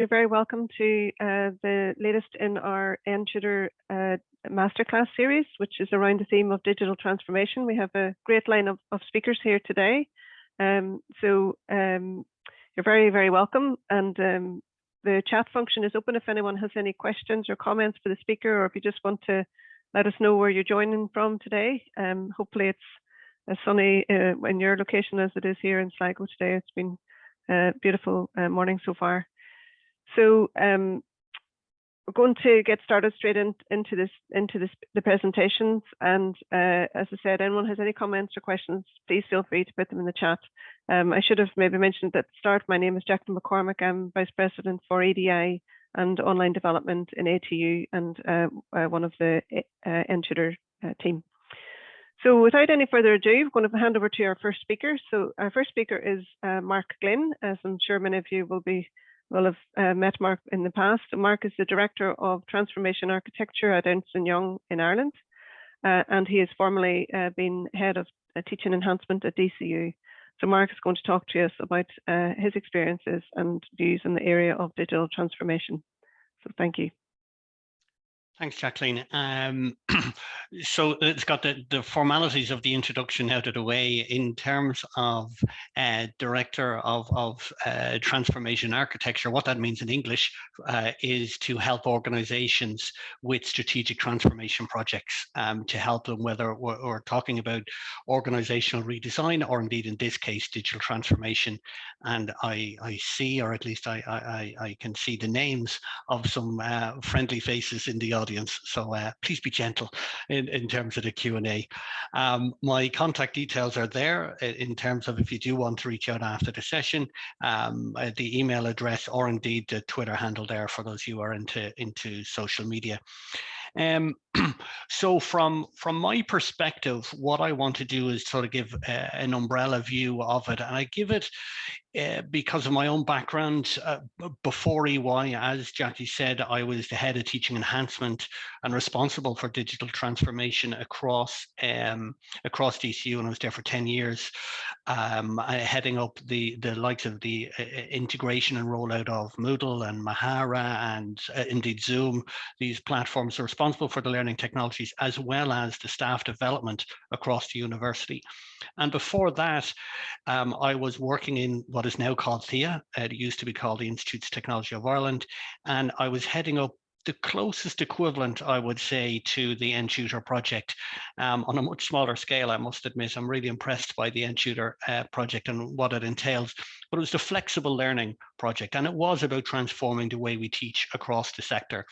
You're very welcome to the latest in our N-TUTOR Masterclass series, which is around the theme of digital transformation. We have a great line of speakers here today. You're very, very welcome. And the chat function is open if anyone has any questions or comments for the speaker, or if you just want to let us know where you're joining from today. Hopefully it's as sunny in your location as it is here in Sligo today. It's been a beautiful morning so far. So we're going to get started straight into the presentations. And as I said, anyone has any comments or questions, please feel free to put them in the chat. I should have maybe mentioned at the start, my name is Jacqueline McCormack. I'm Vice President for EDI and Online Development in ATU and one of the N-TUTOR team. So without any further ado, we're going to hand over to our first speaker. So our first speaker is Mark Glynn, as I'm sure many of you will have met Mark in the past. Mark is the Director of Transformation Architecture at Ernst & Young in Ireland, and he has formerly been Head of Teaching Enhancement at DCU. So Mark is going to talk to us about his experiences and views in the area of digital transformation. So thank you. Thanks, Jacqueline. So it's got the formalities of the introduction out of the way. In terms of Director of Transformation Architecture, what that means in English is to help organizations with strategic transformation projects, to help them, whether we're talking about organizational redesign or indeed in this case, digital transformation. And I see, or at least I can see the names of some friendly faces in the audience. So please be gentle in terms of the Q&A. My contact details are there in terms of if you do want to reach out after the session, the email address or indeed the Twitter handle there for those who are into social media. So from my perspective, what I want to do is sort of give an umbrella view of it, and I give it because of my own background. Before EY, as Jackie said, I was the Head of Teaching Enhancement and responsible for digital transformation across DCU, and I was there for 10 years, heading up the likes of the integration and rollout of Moodle and Mairéad and indeed Zoom. These platforms are responsible for the learning technologies as well as the staff development across the university. And before that, I was working in what is now called THEA. It used to be called the Institutes of Technology of Ireland, and I was heading up the closest equivalent, I would say, to the N-TUTOR project on a much smaller scale. I must admit, I'm really impressed by the N-TUTOR project and what it entails. But it was the flexible learning project, and it was about transforming the way we teach across the sector.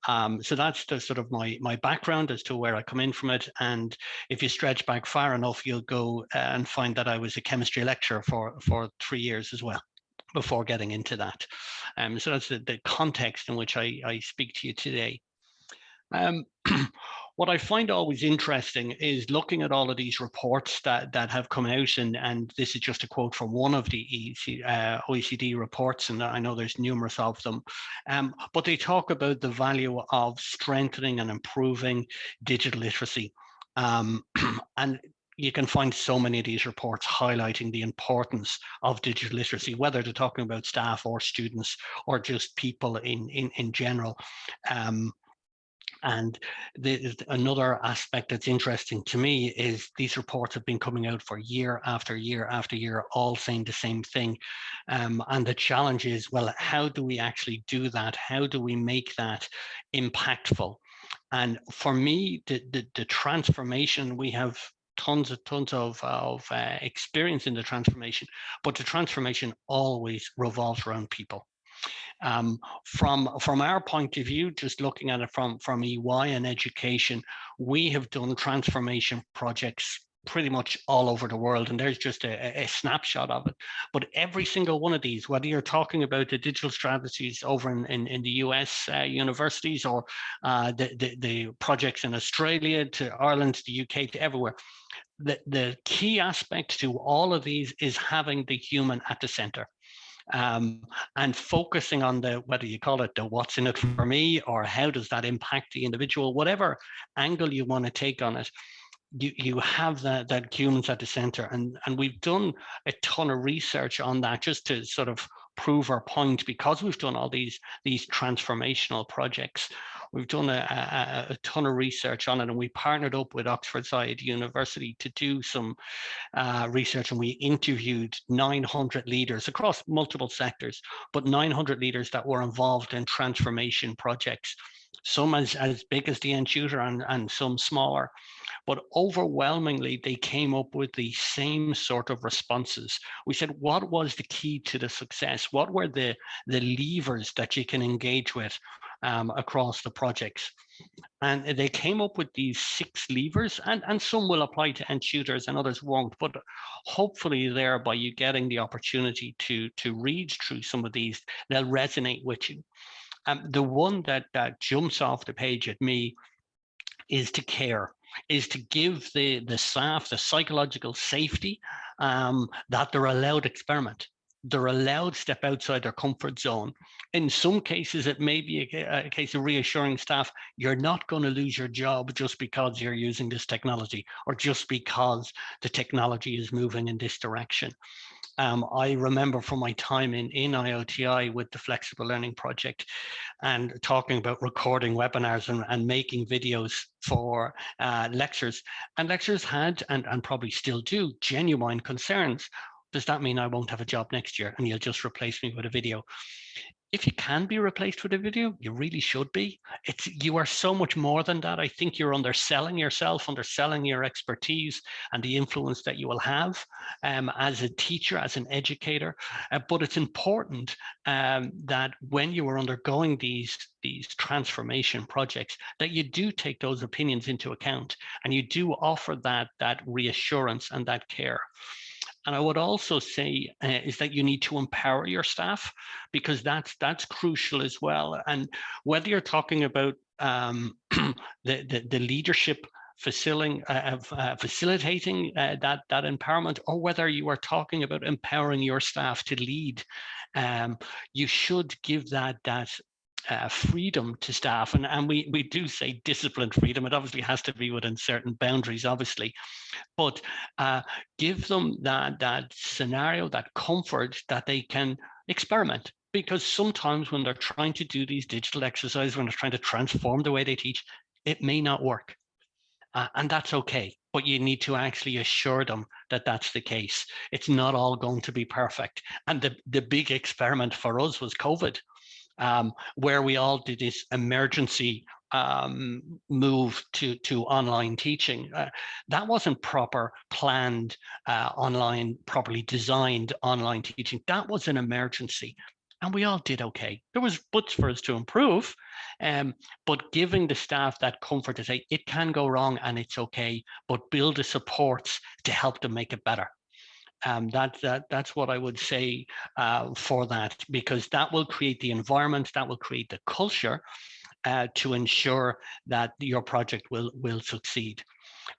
So that's the sort of my background as to where I come in from it. And if you stretch back far enough, you'll go and find that I was a chemistry lecturer for 3 years as well before getting into that. So that's the context in which I speak to you today. What I find always interesting is looking at all of these reports that have come out, and this is just a quote from one of the OECD reports, and I know there's numerous of them, but they talk about the value of strengthening and improving digital literacy. And you can find so many of these reports highlighting the importance of digital literacy, whether they're talking about staff or students or just people in general. And another aspect that's interesting to me is these reports have been coming out for year after year after year, all saying the same thing. And the challenge is, well, how do we actually do that? How do we make that impactful? And for me, the transformation, we have tons of experience in the transformation, but the transformation always revolves around people. From our point of view, just looking at it from EY and education, we have done transformation projects pretty much all over the world, and there's just a snapshot of it. But every single one of these, whether you're talking about the digital strategies over in the US universities, or the projects in Australia to Ireland to the UK to everywhere, the key aspect to all of these is having the human at the center. And focusing on whether you call it the what's in it for me, or how does that impact the individual, whatever angle you want to take on it, you have that humans at the center. And we've done a ton of research on that just to sort of prove our point, because we've done all these transformational projects. We've done a ton of research on it, and we partnered up with Oxford University to do some research, and we interviewed 900 leaders across multiple sectors, but 900 leaders that were involved in transformation projects, some as big as the N-TUTOR and some smaller. But overwhelmingly, they came up with the same sort of responses. We said, what was the key to the success? What were the levers that you can engage with across the projects? And they came up with these 6 levers, and some will apply to N-TUTORs and others won't, but hopefully there, by you getting the opportunity to read through some of these, they'll resonate with you. The one that jumps off the page at me is to care, is to give the staff the psychological safety that they're allowed to experiment. They're allowed to step outside their comfort zone. In some cases, it may be a case of reassuring staff, you're not going to lose your job just because you're using this technology, or just because the technology is moving in this direction. I remember from my time in IOTI with the Flexible Learning Project, and talking about recording webinars and making videos for lectures. And lecturers had, and probably still do, genuine concerns. Does that mean I won't have a job next year and you'll just replace me with a video? If you can be replaced with a video, you really should be. You are so much more than that. I think you're underselling yourself, underselling your expertise and the influence that you will have as a teacher, as an educator. But it's important that when you are undergoing these transformation projects, that you do take those opinions into account, and you do offer that reassurance and that care. And I would also say is that you need to empower your staff, because that's crucial as well. And whether you're talking about the leadership facilitating that empowerment, or whether you are talking about empowering your staff to lead, you should give that freedom to staff. And we do say disciplined freedom. It obviously has to be within certain boundaries, obviously, but give them that scenario, that comfort that they can experiment. Because sometimes when they're trying to do these digital exercises, when they're trying to transform the way they teach, it may not work. And that's okay, but you need to actually assure them that that's the case. It's not all going to be perfect. And the big experiment for us was COVID. Where we all did this emergency move to online teaching. That wasn't proper planned online, properly designed online teaching. That was an emergency. And we all did okay. There was bits for us to improve, but giving the staff that comfort to say it can go wrong and it's okay, but build the supports to help them make it better. That's what I would say for that, because that will create the environment, that will create the culture to ensure that your project will succeed.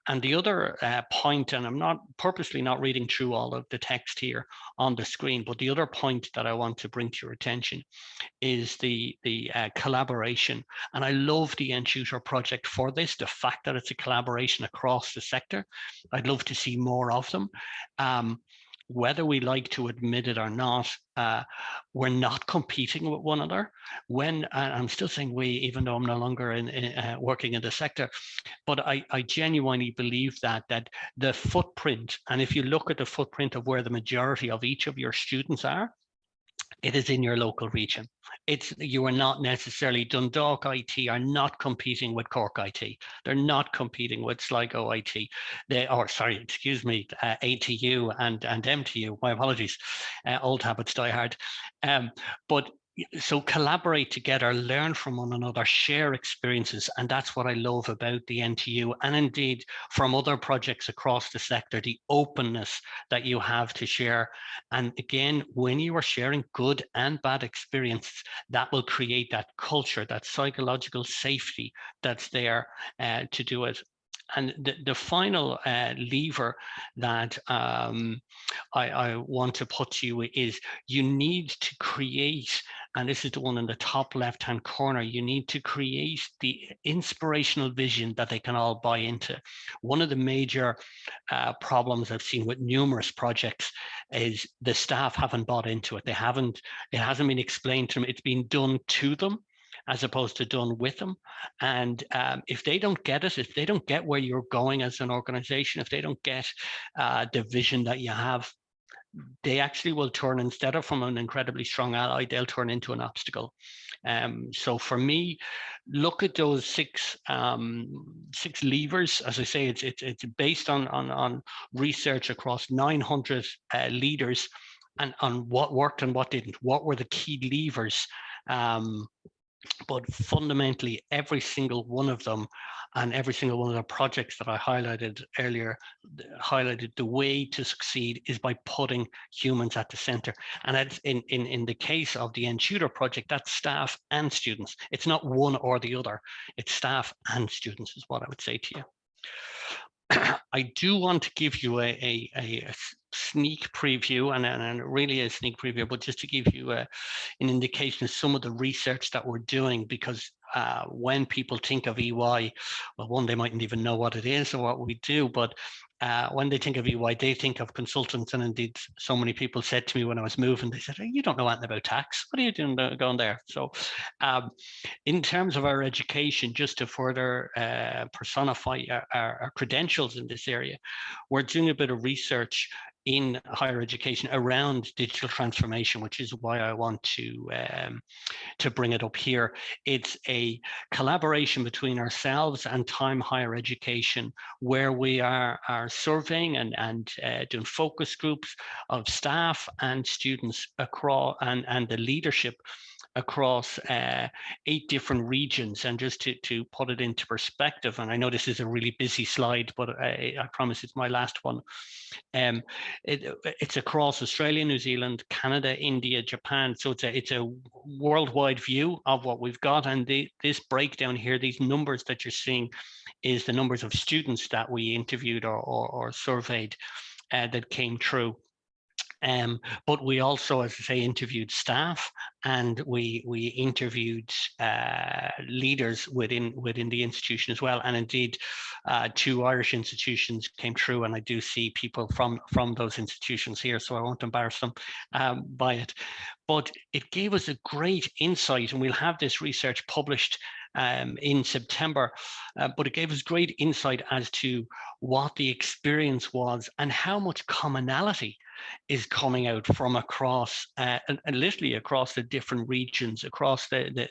And the other point, and I'm not purposely not reading through all of the text here on the screen, but the other point that I want to bring to your attention is the collaboration. And I love the N-TUTOR project for this, the fact that it's a collaboration across the sector. I'd love to see more of them. Whether we like to admit it or not, we're not competing with one another. I'm still saying we, even though I'm no longer working in the sector, but I genuinely believe that the footprint, and if you look at the footprint of where the majority of each of your students are, it is in your local region. You are not necessarily, Dundalk IT are not competing with Cork IT. They're not competing with Sligo IT. ATU and MTU. My apologies. Old habits die hard. But so collaborate together, learn from one another, share experiences. And that's what I love about the NTU, and indeed from other projects across the sector, the openness that you have to share. And again, when you are sharing good and bad experiences, that will create that culture, that psychological safety that's there to do it. And the final lever that I want to put to you is you need to create, and this is the one in the top left-hand corner, you need to create the inspirational vision that they can all buy into. One of the major problems I've seen with numerous projects is the staff haven't bought into it. It hasn't been explained to them. It's been done to them as opposed to done with them. And if they don't get it, if they don't get where you're going as an organization, if they don't get the vision that you have, they actually will turn, instead of from an incredibly strong ally, they'll turn into an obstacle. So for me, look at those six levers. As I say, it's based on research across 900 leaders, and on what worked and what didn't. What were the key levers? But fundamentally, every single one of them and every single one of the projects that I highlighted earlier highlighted the way to succeed is by putting humans at the center. And that's in the case of the N-TUTOR project, that's staff and students. It's not one or the other. It's staff and students is what I would say to you. I do want to give you a sneak preview, and really a sneak preview, but just to give you an indication of some of the research that we're doing, because when people think of EY, well, one, they mightn't even know what it is or what we do, but when they think of EY, they think of consultants. And indeed, so many people said to me when I was moving, they said, hey, you don't know anything about tax. What are you doing going there? So in terms of our education, just to further personify our credentials in this area, we're doing a bit of research in higher education around digital transformation, which is why I want to bring it up here. It's a collaboration between ourselves and Time Higher Education, where we are surveying and doing focus groups of staff and students across, and the leadership across 8 different regions. And just to put it into perspective, and I know this is a really busy slide, but I promise it's my last one. It's across Australia, New Zealand, Canada, India, Japan. So it's a worldwide view of what we've got. And this breakdown here, these numbers that you're seeing, is the numbers of students that we interviewed or surveyed that came through. But we also, as I say, interviewed staff, and we interviewed leaders within the institution as well. And indeed, 2 Irish institutions came through, and I do see people from those institutions here, so I won't embarrass them by it. But it gave us a great insight, and we'll have this research published in September, but it gave us great insight as to what the experience was and how much commonality is coming out from across and literally across the different regions across the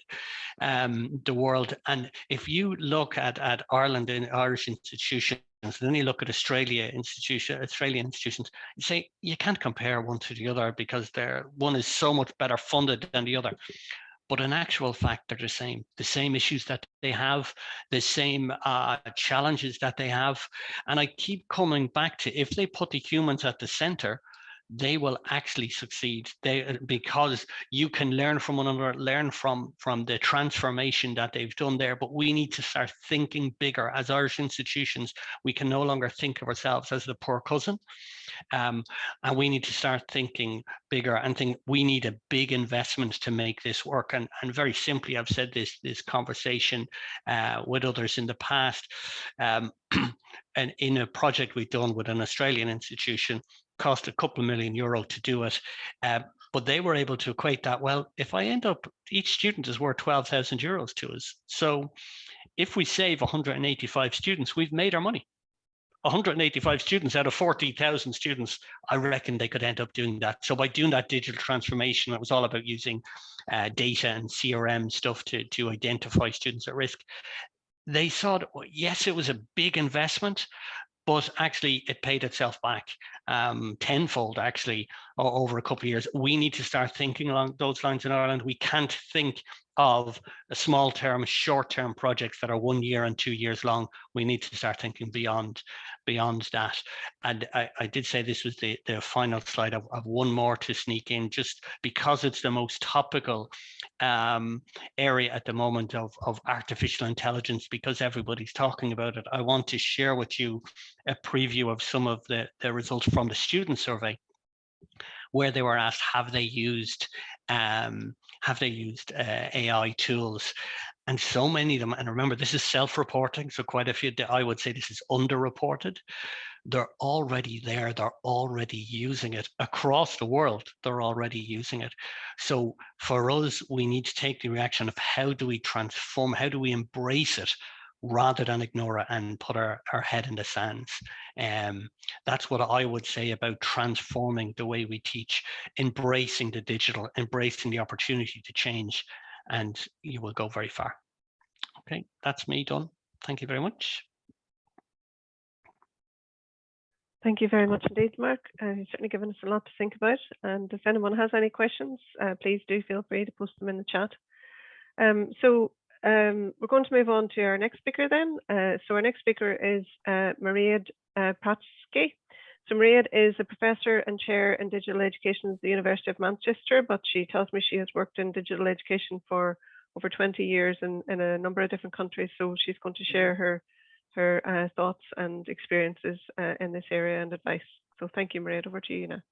world. And if you look at Ireland and Irish institutions, and then you look at Australian institutions, you say you can't compare one to the other because one is so much better funded than the other. But in actual fact, they're the same issues that they have, the same challenges that they have. And I keep coming back to, if they put the humans at the center, they will actually succeed. Because you can learn from one another, learn from the transformation that they've done there. But we need to start thinking bigger. As Irish institutions, we can no longer think of ourselves as the poor cousin. And we need to start thinking bigger and think we need a big investment to make this work. And very simply, I've said this conversation with others in the past, and in a project we've done with an Australian institution, cost a couple of million euro to do it. But they were able to equate that, well, if I end up, each student is worth 12,000 euros to us. So if we save 185 students, we've made our money. 185 students out of 40,000 students, I reckon they could end up doing that. So by doing that digital transformation, it was all about using data and CRM stuff to identify students at risk. They saw that, well, yes, it was a big investment, but actually it paid itself back tenfold, actually, over a couple of years. We need to start thinking along those lines in Ireland. We can't think of small-term, short-term projects that are 1 year and 2 years long. We need to start thinking beyond that. And I did say this was the final slide. I've one more to sneak in, just because it's the most topical area at the moment of artificial intelligence, because everybody's talking about it. I want to share with you a preview of some of the results from the student survey, where they were asked, have they used AI tools? And so many of them, and remember, this is self-reporting, so quite a few, I would say this is underreported. They're already there, they're already using it across the world, they're already using it. So for us, we need to take the reaction of how do we transform, how do we embrace it, rather than ignore it and put our head in the sands. That's what I would say about transforming the way we teach, embracing the digital, embracing the opportunity to change, and you will go very far. Okay, that's me done. Thank you very much. Thank you very much indeed, Mark. You've certainly given us a lot to think about. And if anyone has any questions, please do feel free to post them in the chat. We're going to move on to our next speaker then. So our next speaker is Mairéad Pratschke. So Mairéad is a professor and chair in digital education at the University of Manchester, but she tells me she has worked in digital education for over 20 years in a number of different countries. So she's going to share her thoughts and experiences in this area and advice. So thank you, Mairéad. Over to you now.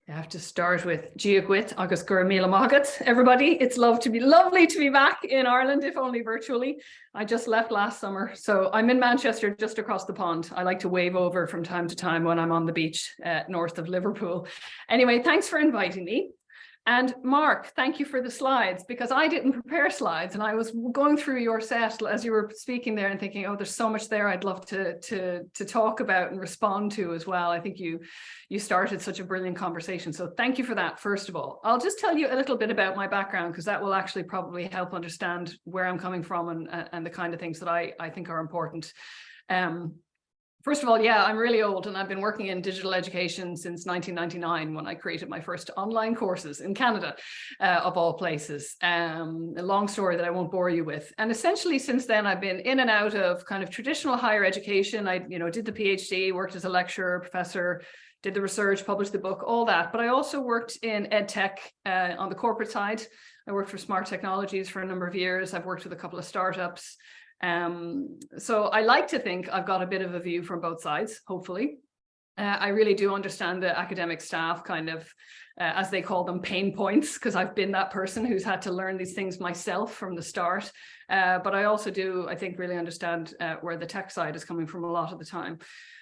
I have to start with Giaquit agus gur míle mágat. Everybody, it's lovely to be back in Ireland, if only virtually. I just left last summer, so I'm in Manchester, just across the pond. I like to wave over from time to time when I'm on the beach north of Liverpool. Anyway, thanks for inviting me. And Mark, thank you for the slides, because I didn't prepare slides, and I was going through your set as you were speaking there and thinking, oh, there's so much there I'd love to talk about and respond to as well. I think you started such a brilliant conversation. So thank you for that, first of all. I'll just tell you a little bit about my background, because that will actually probably help understand where I'm coming from and the kind of things that I think are important. First of all, yeah, I'm really old, and I've been working in digital education since 1999, when I created my first online courses in Canada, of all places. A long story that I won't bore you with. And essentially since then, I've been in and out of kind of traditional higher education. I did the PhD, worked as a lecturer, professor, did the research, published the book, all that. But I also worked in ed tech on the corporate side. I worked for Smart Technologies for a number of years. I've worked with a couple of startups. So I like to think I've got a bit of a view from both sides, hopefully. I really do understand the academic staff kind of, as they call them, pain points, because I've been that person who's had to learn these things myself from the start. But I also do, I think, really understand where the tech side is coming from a lot of the time.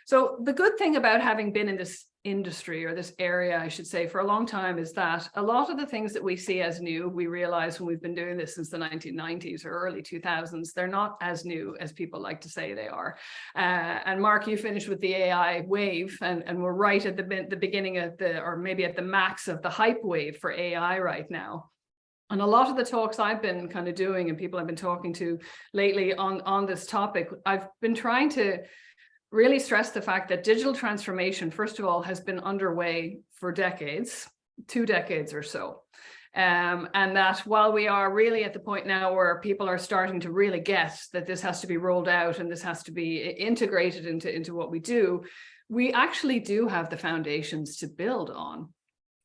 So the good thing about having been in this industry, or this area, I should say, for a long time, is that a lot of the things that we see as new, we realize when we've been doing this since the 1990s or early 2000s, they're not as new as people like to say they are. And Mark, you finished with the AI wave, and we're right at the beginning of or maybe at the max of the hype wave for AI right now. And a lot of the talks I've been kind of doing, and people I've been talking to lately on this topic, I've been trying to really stress the fact that digital transformation, first of all, has been underway for decades, 2 decades or so. And that while we are really at the point now where people are starting to really get that this has to be rolled out and this has to be integrated into what we do, we actually do have the foundations to build on.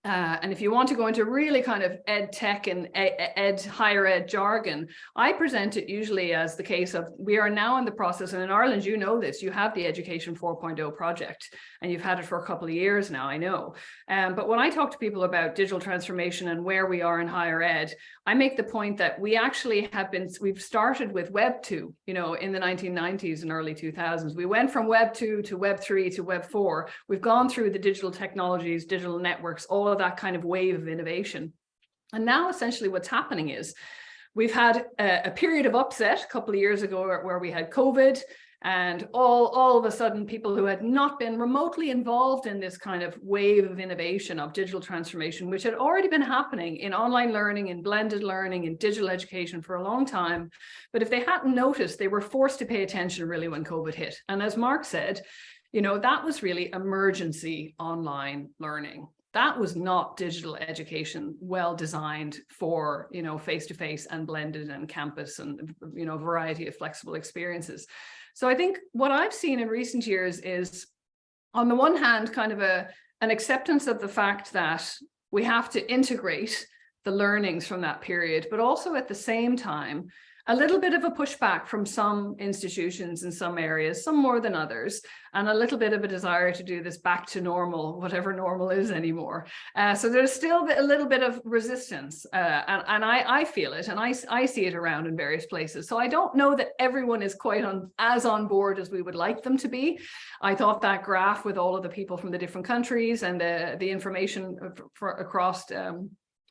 And if you want to go into really kind of ed tech and higher ed jargon, I present it usually as the case of, we are now in the process, and in Ireland, you know this, you have the Education 4.0 project, and you've had it for a couple of years now, I know. But when I talk to people about digital transformation and where we are in higher ed, I make the point that we actually we've started with Web 2, in the 1990s and early 2000s. We went from Web 2 to Web 3 to Web 4. We've gone through the digital technologies, digital networks, all of that kind of wave of innovation. And now essentially what's happening is we've had a period of upset a couple of years ago where we had COVID, and all of a sudden people who had not been remotely involved in this kind of wave of innovation of digital transformation, which had already been happening in online learning, in blended learning, in digital education for a long time. But if they hadn't noticed, they were forced to pay attention really when COVID hit. And as Mark said, that was really emergency online learning. that was not digital education well designed for, face-to-face and blended and campus and, variety of flexible experiences. So I think what I've seen in recent years is, on the one hand, kind of an acceptance of the fact that we have to integrate the learnings from that period, but also at the same time, a little bit of a pushback from some institutions in some areas, some more than others, and a little bit of a desire to do this back to normal, whatever normal is anymore. So there's still a little bit of resistance, and I feel it, and I see it around in various places. So I don't know that everyone is quite as on board as we would like them to be. I thought that graph with all of the people from the different countries and the information across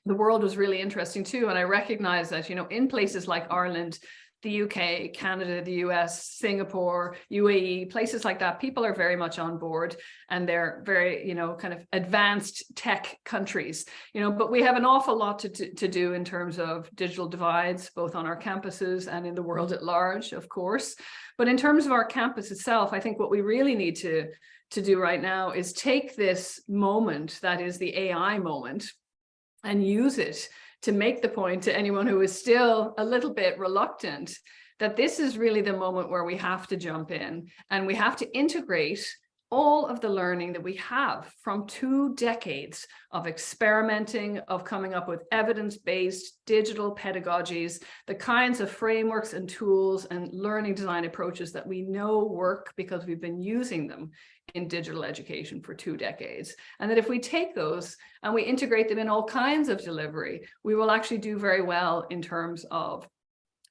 the world was really interesting too. And I recognize that, in places like Ireland, the UK, Canada, the US, Singapore, UAE, places like that, people are very much on board, and they're very, kind of advanced tech countries, but we have an awful lot to do in terms of digital divides, both on our campuses and in the world at large, of course. But in terms of our campus itself, I think what we really need to do right now is take this moment that is the AI moment and use it to make the point to anyone who is still a little bit reluctant that this is really the moment where we have to jump in and we have to integrate all of the learning that we have from 2 decades of experimenting, of coming up with evidence-based digital pedagogies, the kinds of frameworks and tools and learning design approaches that we know work because we've been using them in digital education for 2 decades. And that if we take those and we integrate them in all kinds of delivery, we will actually do very well in terms of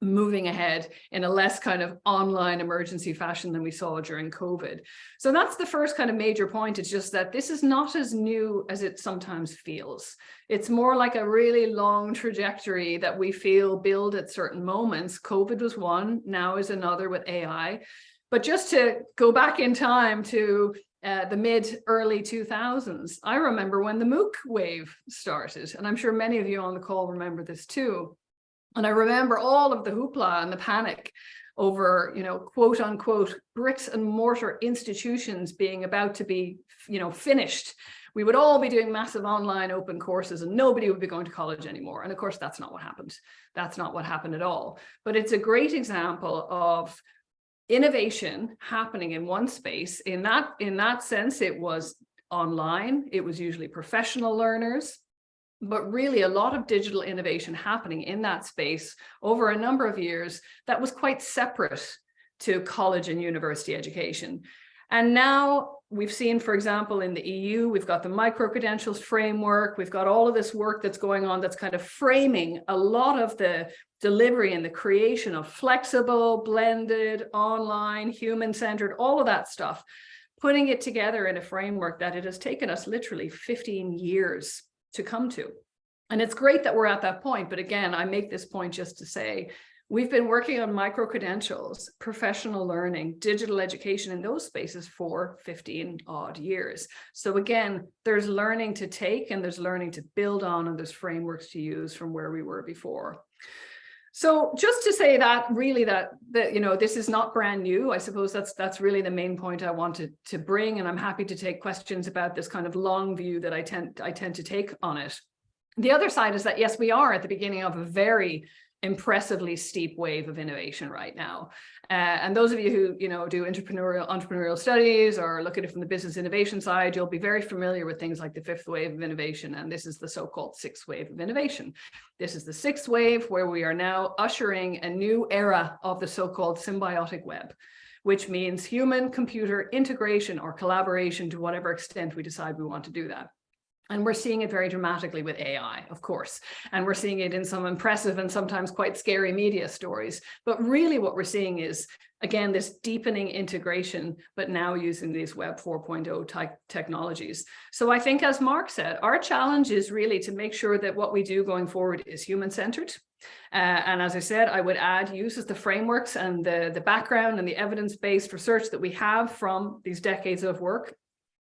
moving ahead in a less kind of online emergency fashion than we saw during COVID. So that's the first kind of major point. It's just that this is not as new as it sometimes feels. It's more like a really long trajectory that we feel build at certain moments. COVID was one, now is another with AI. But just to go back in time to the mid-early 2000s, I remember when the MOOC wave started, and I'm sure many of you on the call remember this too. And I remember all of the hoopla and the panic over, quote unquote, bricks and mortar institutions being about to be, finished. We would all be doing massive online open courses and nobody would be going to college anymore. And of course, that's not what happened. That's not what happened at all. But it's a great example of innovation happening in one space. In that sense, it was online. It was usually professional learners. But really a lot of digital innovation happening in that space over a number of years that was quite separate to college and university education. And now we've seen, for example, in the EU, we've got the micro-credentials framework. We've got all of this work that's going on that's kind of framing a lot of the delivery and the creation of flexible, blended, online, human-centered, all of that stuff, putting it together in a framework that it has taken us literally 15 years to come to. And it's great that we're at that point. But again, I make this point just to say, we've been working on micro-credentials, professional learning, digital education in those spaces for 15 odd years. So again, there's learning to take and there's learning to build on and there's frameworks to use from where we were before. So just to say that really that this is not brand new. I suppose that's really the main point I wanted to bring, and I'm happy to take questions about this kind of long view that I tend to take on it. The other side is that yes, we are at the beginning of a very impressively steep wave of innovation right now. And those of you who do entrepreneurial studies or look at it from the business innovation side, you'll be very familiar with things like the 5th wave of innovation, and this is the so-called 6th wave of innovation. This is the 6th wave where we are now ushering a new era of the so-called symbiotic web, which means human-computer integration or collaboration to whatever extent we decide we want to do that. And we're seeing it very dramatically with AI, of course. And we're seeing it in some impressive and sometimes quite scary media stories. But really what we're seeing is, again, this deepening integration, but now using these Web 4.0 type technologies. So I think, as Mark said, our challenge is really to make sure that what we do going forward is human-centered. And as I said, I would add uses the frameworks and the background and the evidence-based research that we have from these decades of work.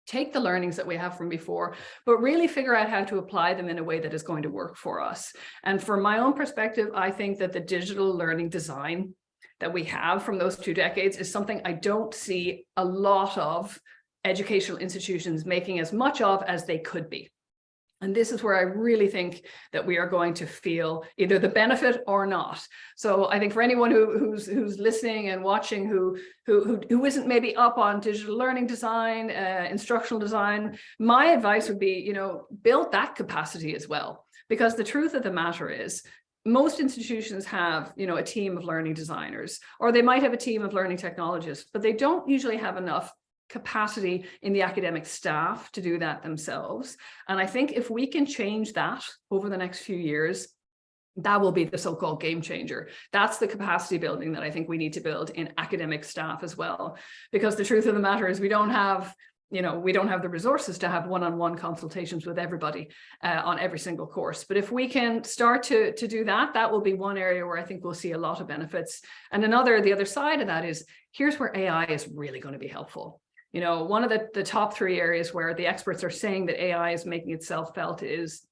Take the learnings that we have from before, but really figure out how to apply them in a way that is going to work for us. And from my own perspective, I think that the digital learning design that we have from those 2 decades is something I don't see a lot of educational institutions making as much of as they could be. And this is where I really think that we are going to feel either the benefit or not. So I think for anyone who's listening and watching who isn't maybe up on digital learning design, instructional design, my advice would be, build that capacity as well. Because the truth of the matter is, most institutions have, a team of learning designers, or they might have a team of learning technologists, but they don't usually have enough capacity in the academic staff to do that themselves. And I think if we can change that over the next few years, that will be the so-called game changer. That's the capacity building that I think we need to build in academic staff as well. Because the truth of the matter is we don't have the resources to have one-on-one consultations with everybody on every single course. But if we can start to do that, that will be one area where I think we'll see a lot of benefits. And the other side of that is, here's where AI is really going to be helpful. One of the top 3 areas where the experts are saying that AI is making itself felt is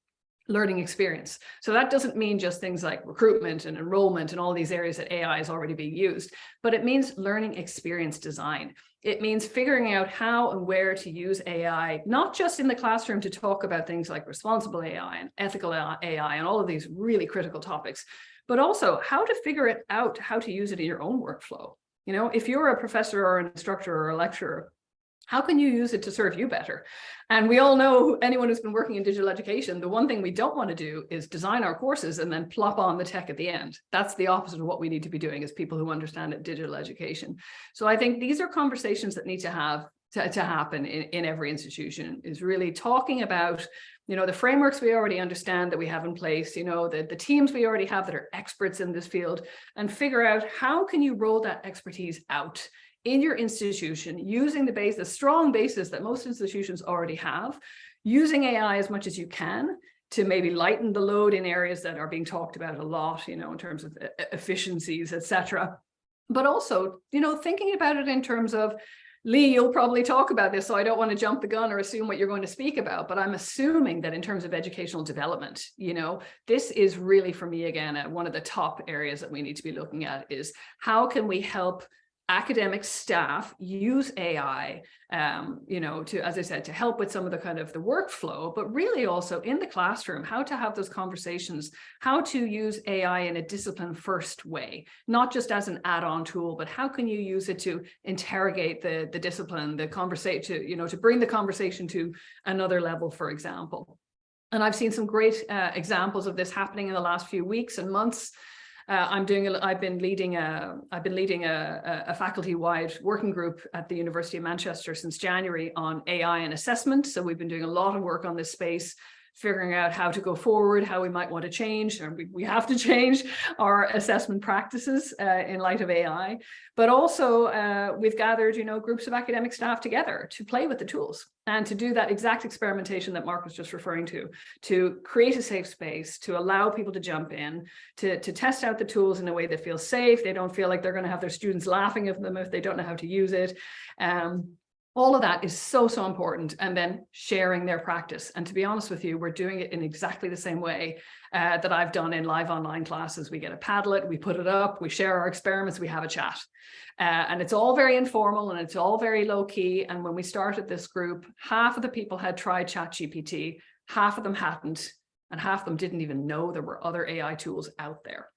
learning experience. So that doesn't mean just things like recruitment and enrollment and all these areas that AI is already being used, but it means learning experience design. It means figuring out how and where to use AI, not just in the classroom to talk about things like responsible AI and ethical AI and all of these really critical topics, but also how to figure it out, how to use it in your own workflow. If you're a professor or an instructor or a lecturer, how can you use it to serve you better? And we all know, anyone who's been working in digital education, the one thing we don't want to do is design our courses and then plop on the tech at the end. That's the opposite of what we need to be doing as people who understand digital education. So I think these are conversations that need to happen in every institution, is really talking about, the frameworks we already understand that we have in place, the teams we already have that are experts in this field, and figure out how can you roll that expertise out in your institution, using the strong basis that most institutions already have, using AI as much as you can to maybe lighten the load in areas that are being talked about a lot, in terms of efficiencies, etc. But also, thinking about it in terms of, Leigh, you'll probably talk about this, so I don't want to jump the gun or assume what you're going to speak about, but I'm assuming that in terms of educational development, this is really, for me, again, one of the top areas that we need to be looking at is how can we help academic staff use AI, to, as I said, to help with some of the kind of the workflow, but really also in the classroom, how to have those conversations, how to use AI in a discipline first way, not just as an add-on tool, but how can you use it to interrogate the discipline, the conversation, to bring the conversation to another level, for example. And I've seen some great examples of this happening in the last few weeks and months. I've been leading a faculty-wide working group at the University of Manchester since January on AI and assessment. So we've been doing a lot of work on this space, figuring out how to go forward, how we might want to change, or we have to change our assessment practices in light of AI. But also we've gathered, groups of academic staff together to play with the tools and to do that exact experimentation that Mark was just referring to create a safe space, to allow people to jump in, to test out the tools in a way that feels safe. They don't feel like they're going to have their students laughing at them if they don't know how to use it. All of that is so, so important. And then sharing their practice. And to be honest with you, we're doing it in exactly the same way that I've done in live online classes. We get a Padlet, we put it up, we share our experiments, we have a chat. And it's all very informal and it's all very low key. And when we started this group, half of the people had tried ChatGPT, half of them hadn't, and half of them didn't even know there were other AI tools out there.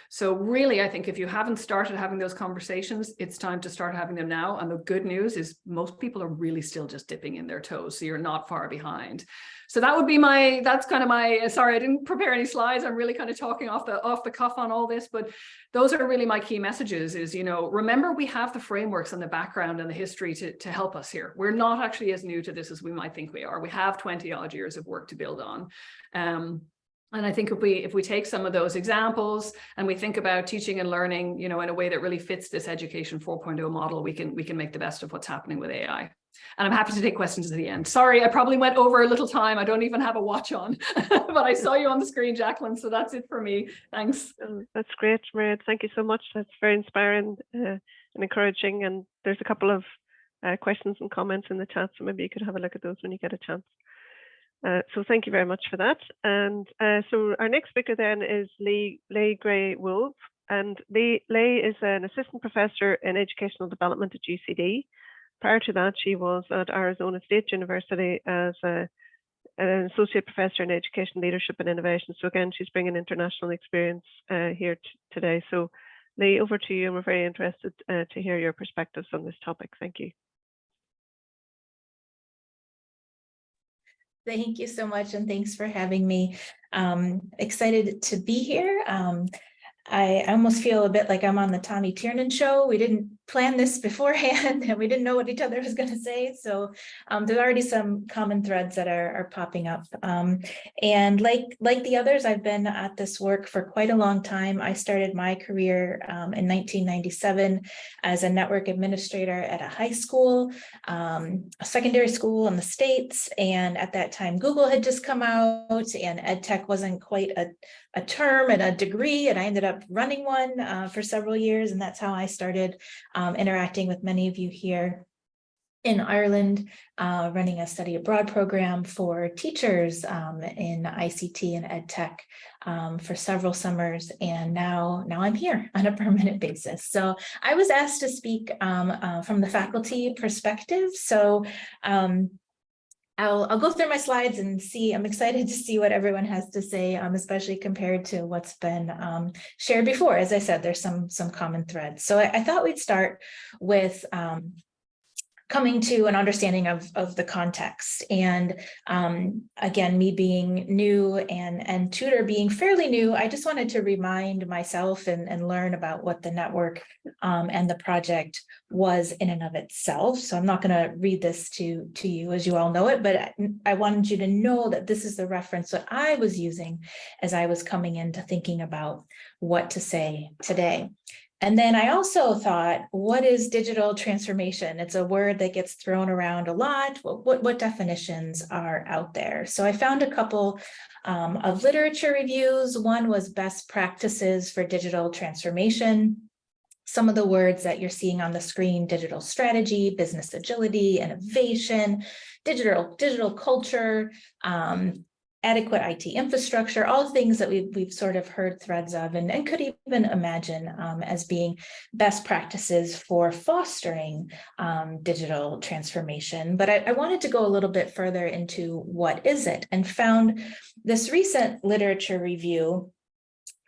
So really, I think if you haven't started having those conversations, it's time to start having them now. And the good news is most people are really still just dipping in their toes. So you're not far behind. So that would be that's kind of my, sorry, I didn't prepare any slides. I'm really kind of talking off the cuff on all this, but those are really my key messages is, remember we have the frameworks and the background and the history to help us here. We're not actually as new to this as we might think we are. We have 20 odd years of work to build on. And I think if we take some of those examples and we think about teaching and learning, in a way that really fits this Education 4.0 model, we can make the best of what's happening with AI. And I'm happy to take questions at the end. Sorry, I probably went over a little time. I don't even have a watch on, but I saw you on the screen, Jacqueline. So that's it for me. Thanks. That's great, Mairéad. Thank you so much. That's very inspiring and encouraging. And there's a couple of questions and comments in the chat, so maybe you could have a look at those when you get a chance. So thank you very much for that. And so our next speaker then is Leigh Gray-Wolf. And Leigh is an assistant professor in educational development at UCD. Prior to that, she was at Arizona State University as a an associate professor in education, leadership and innovation. So again, she's bringing international experience here today. So Leigh, over to you. We're very interested to hear your perspectives on this topic. Thank you. Thank you so much, and thanks for having me. Excited to be here. I almost feel a bit like I'm on the Tommy Tiernan show. We didn't plan this beforehand and we didn't know what each other was going to say. So there's already some common threads that are popping up. And like the others, I've been at this work for quite a long time. I started my career in 1997 as a network administrator at a high school, a secondary school in the States. And at that time, Google had just come out and EdTech wasn't quite a term and a degree, and I ended up running one for several years, and that's how I started interacting with many of you here in Ireland, running a study abroad program for teachers in ICT and EdTech for several summers, and now I'm here on a permanent basis. So I was asked to speak from the faculty perspective. So I'll go through my slides and see. I'm excited to see what everyone has to say, especially compared to what's been shared before. As I said, there's some common threads. So I thought we'd start with coming to an understanding of the context. And again, me being new and Tutor being fairly new, I just wanted to remind myself and learn about what the network and the project was in and of itself. So I'm not going to read this to you as you all know it, but I wanted you to know that this is the reference that I was using as I was coming into thinking about what to say today. And then I also thought, what is digital transformation? It's a word that gets thrown around a lot. What definitions are out there? So I found a couple of literature reviews. One was best practices for digital transformation. Some of the words that you're seeing on the screen: digital strategy, business agility, innovation, digital culture, adequate IT infrastructure, all things that we've sort of heard threads of and could even imagine as being best practices for fostering digital transformation. But I wanted to go a little bit further into what is it, and found this recent literature review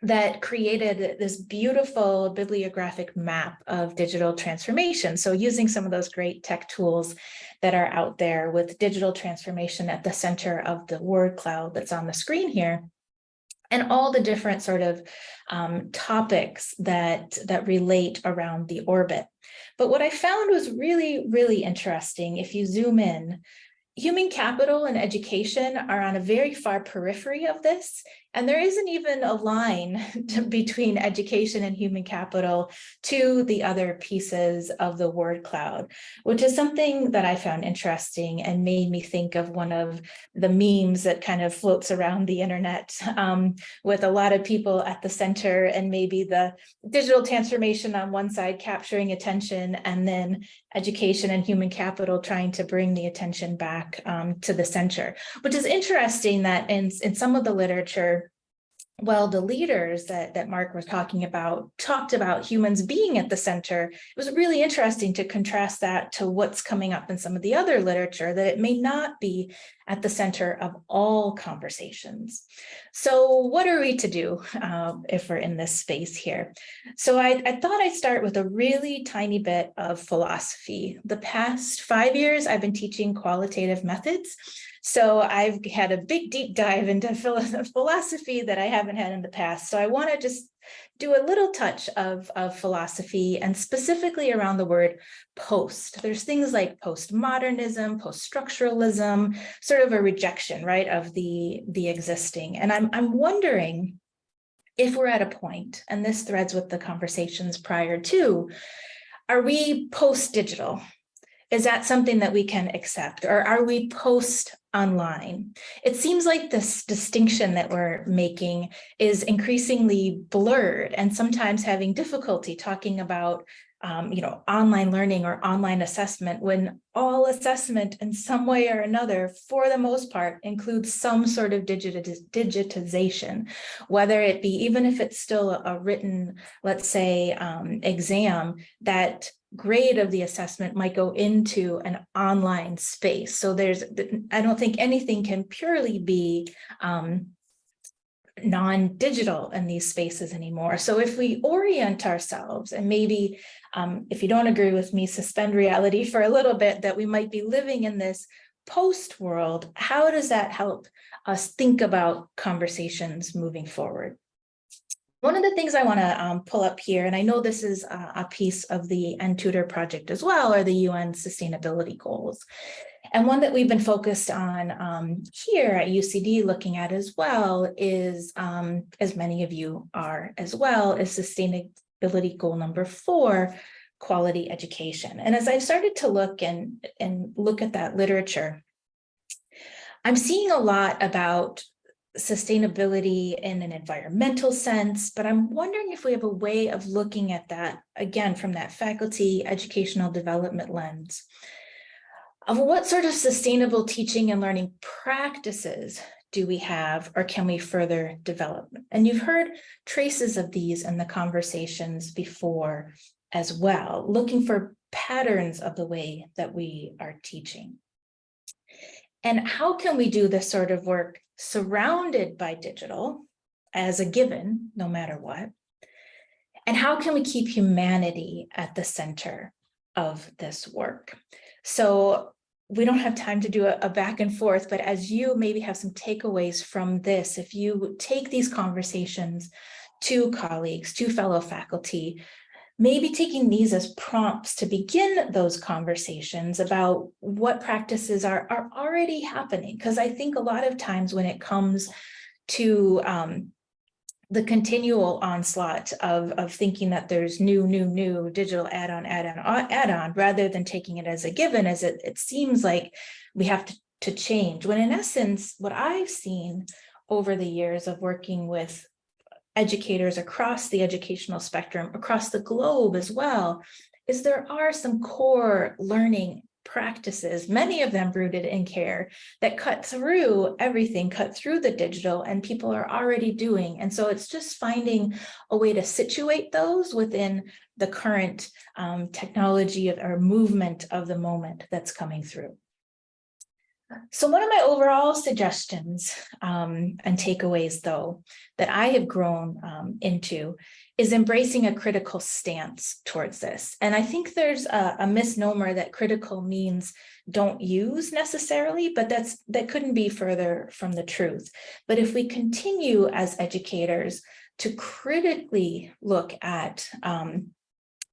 that created this beautiful bibliographic map of digital transformation. So using some of those great tech tools that are out there, with digital transformation at the center of the word cloud that's on the screen here, and all the different sort of topics that relate around the orbit. But what I found was really, really interesting. If you zoom in, human capital and education are on a very far periphery of this, and there isn't even a line between education and human capital to the other pieces of the word cloud, which is something that I found interesting and made me think of one of the memes that kind of floats around the internet with a lot of people at the center, and maybe the digital transformation on one side capturing attention, and then education and human capital trying to bring the attention back to the center, which is interesting that in some of the literature, well, the leaders that Mark was talking about talked about humans being at the center. It was really interesting to contrast that to what's coming up in some of the other literature, that it may not be at the center of all conversations. So what are we to do if we're in this space here? So I thought I'd start with a really tiny bit of philosophy. The past 5 years, I've been teaching qualitative methods. So I've had a big deep dive into philosophy that I haven't had in the past. So I want to just do a little touch of philosophy, and specifically around the word post. There's things like postmodernism, post-structuralism, sort of a rejection, right, of the existing. And I'm wondering if we're at a point, and this threads with the conversations prior to, are we post-digital? Is that something that we can accept, or are we post-online? It seems like this distinction that we're making is increasingly blurred, and sometimes having difficulty talking about online learning or online assessment, when all assessment in some way or another, for the most part, includes some sort of digitization, whether it be, even if it's still a written, let's say, exam, that grade of the assessment might go into an online space. So I don't think think anything can purely be non-digital in these spaces anymore. So if we orient ourselves, and maybe if you don't agree with me, suspend reality for a little bit, that we might be living in this post world, how does that help us think about conversations moving forward? One of the things I want to pull up here, and I know this is a piece of the N-TUTOR project as well, are the UN Sustainability Goals. And one that we've been focused on here at UCD looking at as well is, as many of you are as well, is sustainability goal number 4, quality education. And as I've started to look and look at that literature, I'm seeing a lot about sustainability in an environmental sense, but I'm wondering if we have a way of looking at that, again, from that faculty educational development lens, of what sort of sustainable teaching and learning practices do we have, or can we further develop? And you've heard traces of these in the conversations before as well, looking for patterns of the way that we are teaching. And how can we do this sort of work surrounded by digital as a given, no matter what? And how can we keep humanity at the center of this work? So we don't have time to do a back and forth, but as you maybe have some takeaways from this, if you take these conversations to colleagues, to fellow faculty, maybe taking these as prompts to begin those conversations about what practices are already happening. Because I think a lot of times when it comes to the continual onslaught of thinking that there's new digital add-on, rather than taking it as a given, as it seems like we have to change. When in essence, what I've seen over the years of working with educators across the educational spectrum, across the globe as well, is there are some core learning practices, many of them rooted in care, that cut through everything, cut through the digital, and people are already doing. And so it's just finding a way to situate those within the current technology or movement of the moment that's coming through. So one of my overall suggestions and takeaways, though, that I have grown into is embracing a critical stance towards this. And I think there's a misnomer that critical means don't use necessarily, but that couldn't be further from the truth. But if we continue as educators to critically look at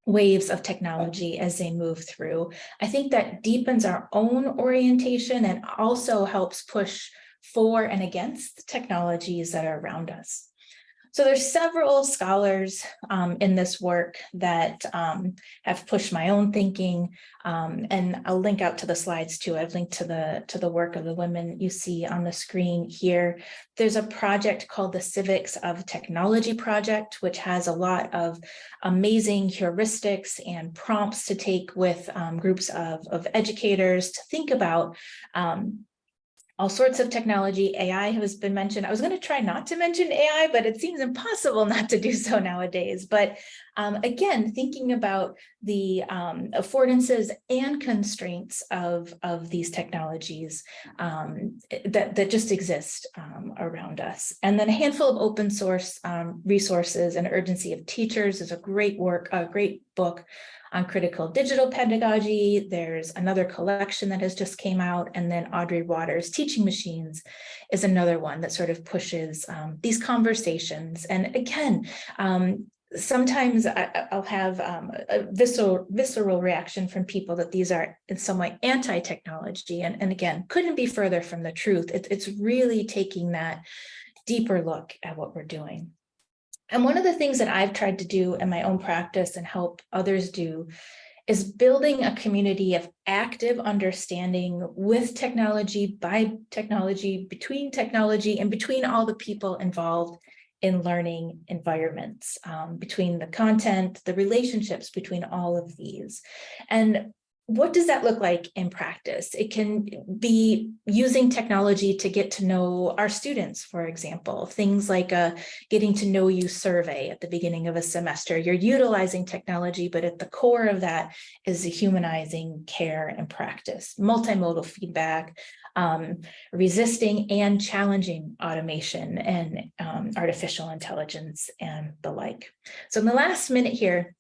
waves of technology as they move through, I think that deepens our own orientation and also helps push for and against technologies that are around us. So there's several scholars in this work that have pushed my own thinking, and I'll link out to the slides too. I've linked to the work of the women you see on the screen here. There's a project called the Civics of Technology Project, which has a lot of amazing heuristics and prompts to take with groups of educators to think about all sorts of technology. AI has been mentioned. I was going to try not to mention AI, but it seems impossible not to do so nowadays. But again, thinking about the affordances and constraints of these technologies that just exist around us. And then a handful of open source resources. And Urgency of Teachers is a great book on critical digital pedagogy. There's another collection that has just came out, and then Audrey Waters' Teaching Machines is another one that sort of pushes these conversations. And again, sometimes I'll have a visceral reaction from people that these are in some way anti-technology, and again, couldn't be further from the truth. It's really taking that deeper look at what we're doing. And one of the things that I've tried to do in my own practice and help others do is building a community of active understanding with technology, by technology, between technology, and between all the people involved in learning environments, between the content, the relationships between all of these. And what does that look like in practice? It can be using technology to get to know our students, for example, things like a getting to know you survey at the beginning of a semester. You're utilizing technology, but at the core of that is the humanizing care and practice, multimodal feedback, resisting and challenging automation and artificial intelligence and the like. So in the last minute here,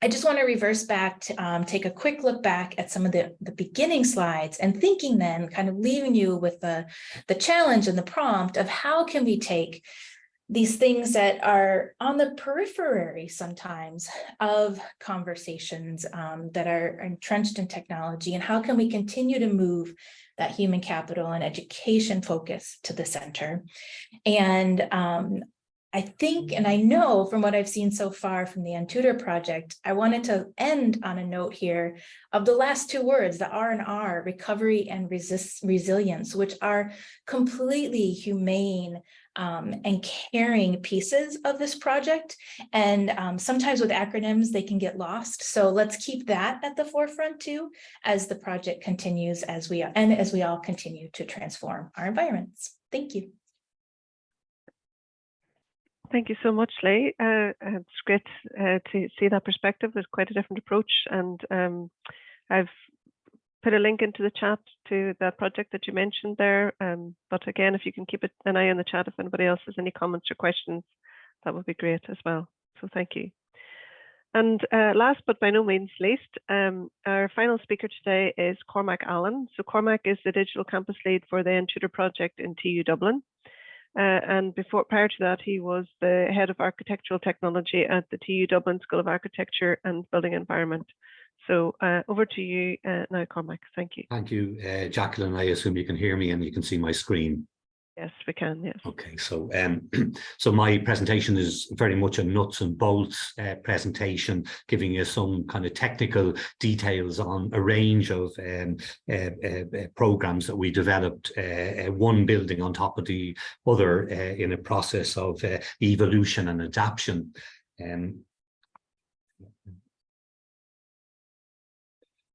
I just want to reverse back to take a quick look back at some of the beginning slides and thinking then, kind of leaving you with the challenge and the prompt of how can we take these things that are on the periphery sometimes of conversations that are entrenched in technology, and how can we continue to move that human capital and education focus to the center. And I think, and I know from what I've seen so far from the N-TUTOR project, I wanted to end on a note here of the last two words, the R and R, recovery and resilience, which are completely humane and caring pieces of this project. And sometimes with acronyms, they can get lost. So let's keep that at the forefront too, as the project continues, as we all continue to transform our environments. Thank you. Thank you so much, Leigh. It's great to see that perspective. There's quite a different approach, and I've put a link into the chat to that project that you mentioned there. But again, if you can keep an eye on the chat, if anybody else has any comments or questions, that would be great as well. So thank you. And last but by no means least, our final speaker today is Cormac Allen. So Cormac is the Digital Campus Lead for the N-TUTOR project in TU Dublin. And prior to that, he was the head of architectural technology at the TU Dublin School of Architecture and Building Environment. So over to you now, Cormac. Thank you. Thank you, Jacqueline. I assume you can hear me and you can see my screen. Yes, we can. Yes. Okay, so so my presentation is very much a nuts and bolts presentation, giving you some kind of technical details on a range of programs that we developed, one building on top of the other in a process of evolution and adaptation.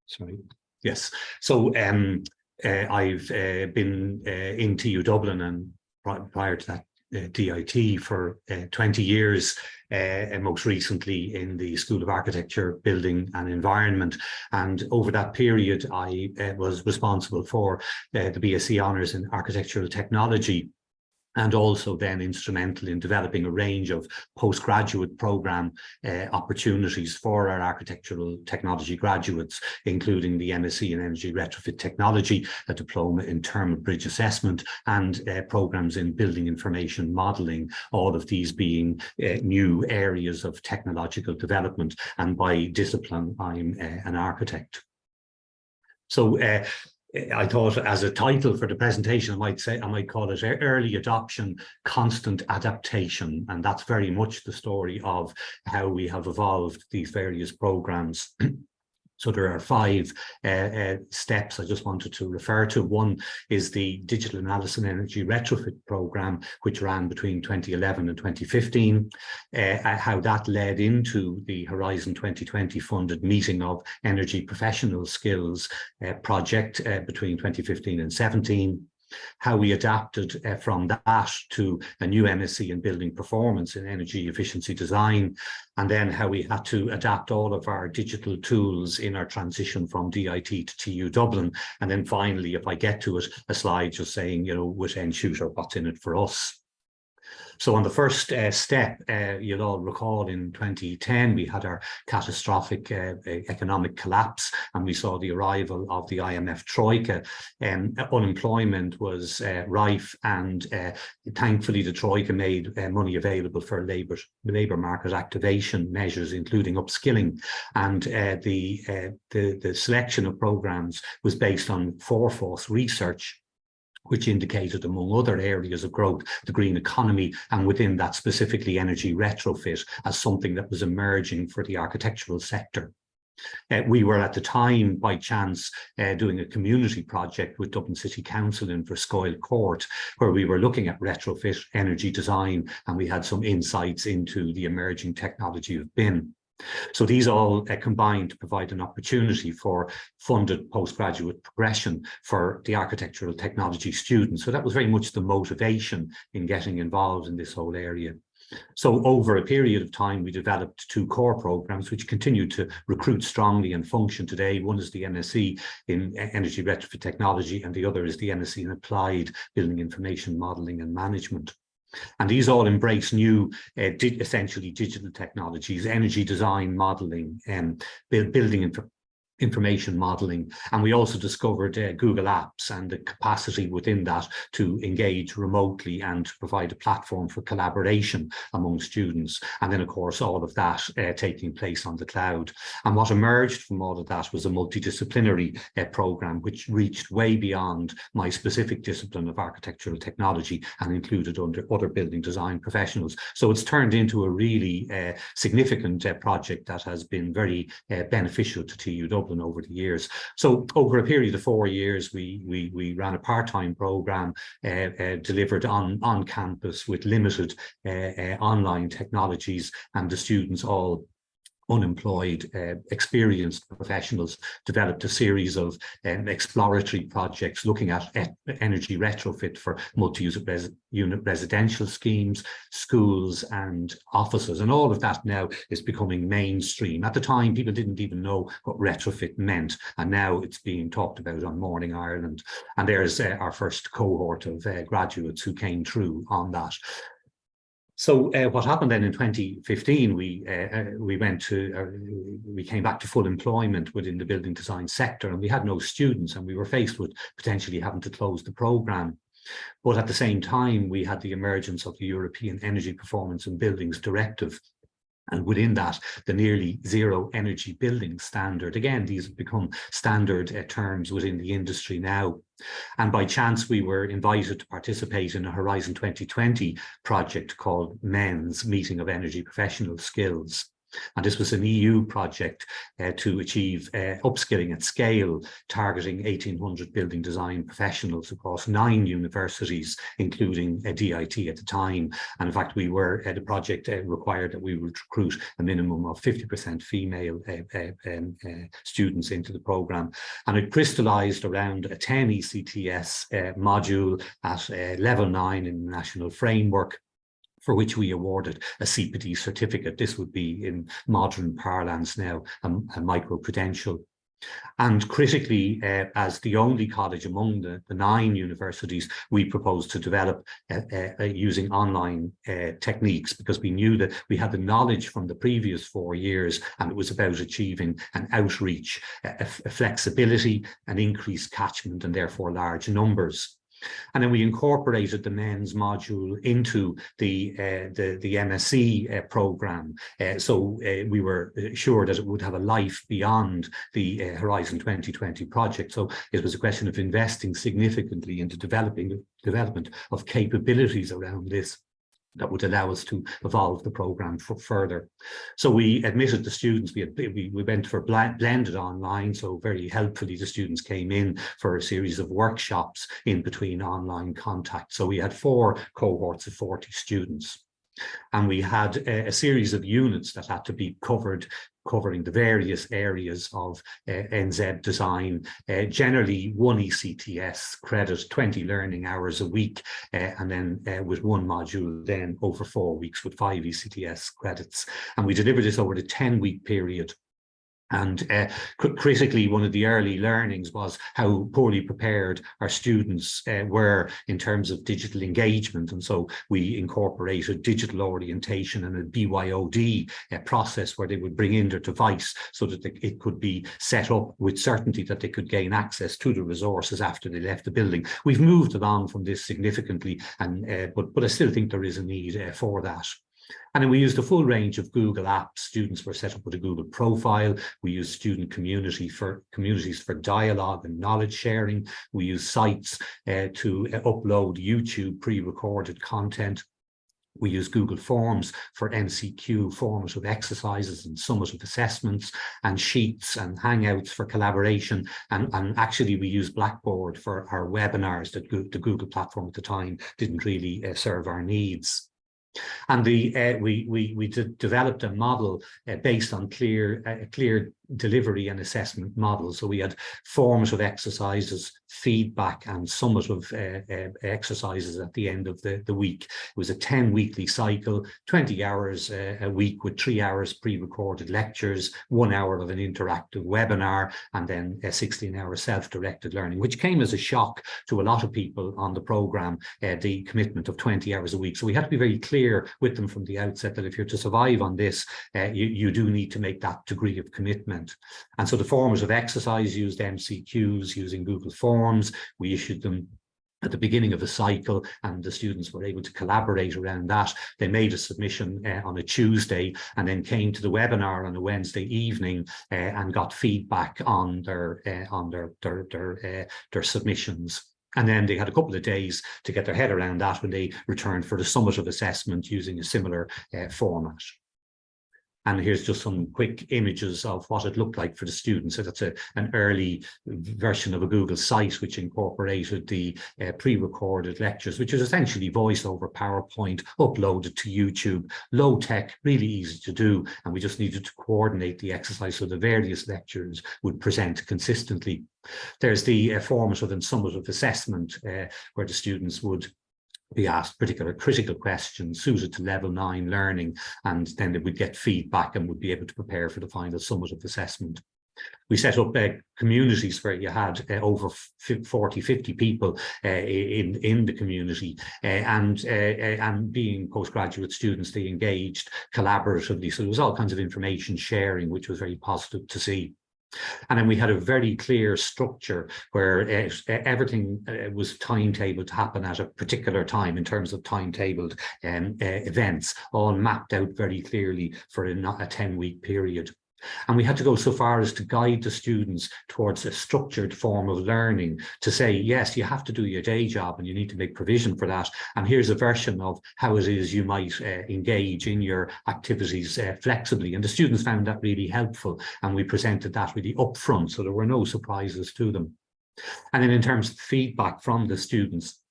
Sorry. Yes. So I've been in TU Dublin and prior to that DIT for 20 years, and most recently in the School of Architecture, Building and Environment. And over that period, I was responsible for the BSc Honours in Architectural Technology, and also then instrumental in developing a range of postgraduate programme opportunities for our architectural technology graduates, including the MSc in Energy Retrofit Technology, a diploma in Thermal Bridge Assessment, and programmes in Building Information Modelling, all of these being new areas of technological development. And by discipline, I'm an architect. So I thought as a title for the presentation, I might call it Early Adoption, Constant Adaptation. And that's very much the story of how we have evolved these various programs. So there are 5 steps I just wanted to refer to. One is the Digital Analysis and Energy Retrofit Programme, which ran between 2011 and 2015, how that led into the Horizon 2020 funded Meeting of Energy Professional Skills project between 2015 and 17. How we adapted from that to a new MSc in Building Performance in Energy Efficiency Design, and then how we had to adapt all of our digital tools in our transition from DIT to TU Dublin. And then finally, if I get to it, a slide just saying, you know, with N-TUTOR, what's in it for us. So on the first step, you'll all recall in 2010, we had our catastrophic economic collapse, and we saw the arrival of the IMF Troika. Unemployment was rife, and thankfully the Troika made money available for labour market activation measures, including upskilling. And the selection of programmes was based on Forfos research, which indicated, among other areas of growth, the green economy, and within that specifically energy retrofit as something that was emerging for the architectural sector. We were at the time, by chance, doing a community project with Dublin City Council in Verscoil Court, where we were looking at retrofit energy design, and we had some insights into the emerging technology of BIM. So these all combine to provide an opportunity for funded postgraduate progression for the architectural technology students. So that was very much the motivation in getting involved in this whole area. So over a period of time, we developed 2 core programs which continue to recruit strongly and function today. One is the MSc in Energy Retrofit Technology, and the other is the MSc in Applied Building Information Modelling and Management. And these all embrace new, essentially digital technologies, energy design modelling, and building information modeling. And we also discovered Google Apps and the capacity within that to engage remotely and to provide a platform for collaboration among students. And then, of course, all of that taking place on the cloud. And what emerged from all of that was a multidisciplinary program, which reached way beyond my specific discipline of architectural technology and included other building design professionals. So it's turned into a really significant project that has been very beneficial to TU Dublin over the years. So over a period of 4 years, we ran a part-time program delivered on campus with limited online technologies, and the students, all unemployed, experienced professionals, developed a series of exploratory projects looking at energy retrofit for multi-unit residential schemes, schools and offices. And all of that now is becoming mainstream. At the time, people didn't even know what retrofit meant, and now it's being talked about on Morning Ireland. And there's our first cohort of graduates who came through on that. So what happened then in 2015, we came back to full employment within the building design sector, and we had no students, and we were faced with potentially having to close the programme. But at the same time, we had the emergence of the European Energy Performance in Buildings Directive. And within that, the nearly zero energy building standard. Again, these have become standard terms within the industry now. And by chance, we were invited to participate in a Horizon 2020 project called MENS, Meeting of Energy Professional Skills. And this was an EU project to achieve upskilling at scale, targeting 1,800 building design professionals across 9 universities, including DIT at the time. And in fact, we were the project required that we would recruit a minimum of 50% female students into the programme. And it crystallised around a 10 ECTS module at level 9 in the national framework, for which we awarded a CPD certificate. This would be, in modern parlance now, a micro-credential. And critically, as the only college among the 9 universities, we proposed to develop using online techniques, because we knew that we had the knowledge from the previous 4 years, and it was about achieving an outreach, a flexibility, an increased catchment, and therefore large numbers. And then we incorporated the MENS module into the MSc programme. So we were sure that it would have a life beyond the Horizon 2020 project. So it was a question of investing significantly into development of capabilities around this that would allow us to evolve the programme further. So we admitted the students, we went for blended online, so very helpfully the students came in for a series of workshops in between online contact. So we had 4 cohorts of 40 students. And we had a series of units that had to be covering the various areas of NZ design, generally 1 ECTS credit, 20 learning hours a week, and then with 1 module then over 4 weeks with 5 ECTS credits. And we delivered this over the 10-week period. And critically, one of the early learnings was how poorly prepared our students were in terms of digital engagement. And so we incorporated digital orientation and a BYOD process where they would bring in their device so that it could be set up with certainty that they could gain access to the resources after they left the building. We've moved along from this significantly, and but I still think there is a need for that. And then we used a full range of Google apps. Students were set up with a Google profile. We used student communities for dialogue and knowledge sharing. We used sites to upload YouTube pre-recorded content. We use Google Forms for MCQ, formative exercises and summative assessments, and Sheets and Hangouts for collaboration. And actually we use Blackboard for our webinars that the Google platform at the time didn't really serve our needs. And we developed a model based on clear delivery and assessment models. So we had formative exercises, feedback, and summative exercises at the end of the week. It was a 10-weekly cycle, 20 hours a week with 3 hours pre-recorded lectures, 1 hour of an interactive webinar, and then a 16-hour self-directed learning, which came as a shock to a lot of people on the programme, the commitment of 20 hours a week. So we had to be very clear with them from the outset that if you're to survive on this, you do need to make that degree of commitment. And so the formative exercise used MCQs using Google Forms. We issued them at the beginning of a cycle, and the students were able to collaborate around that. They made a submission on a Tuesday and then came to the webinar on a Wednesday evening and got feedback on their submissions. And then they had a couple of days to get their head around that when they returned for the summative assessment using a similar format. And here's just some quick images of what it looked like for the students. So that's an early version of a Google site which incorporated the pre-recorded lectures, which is essentially voice over PowerPoint uploaded to YouTube, low tech, really easy to do. And we just needed to coordinate the exercise so the various lectures would present consistently. There's the formative and summative assessment where the students would be asked particular critical questions suited to level 9 learning, and then they would get feedback and would be able to prepare for the final summative assessment. We set up communities where you had over 40, 50 people in the community, and being postgraduate students, they engaged collaboratively. So there was all kinds of information sharing, which was very positive to see. And then we had a very clear structure where everything was timetabled to happen at a particular time in terms of timetabled events, all mapped out very clearly for a 10-week period. And we had to go so far as to guide the students towards a structured form of learning, to say, yes, you have to do your day job and you need to make provision for that. And here's a version of how it is you might engage in your activities flexibly. And the students found that really helpful. And we presented that really upfront, so there were no surprises to them. And then in terms of feedback from the students,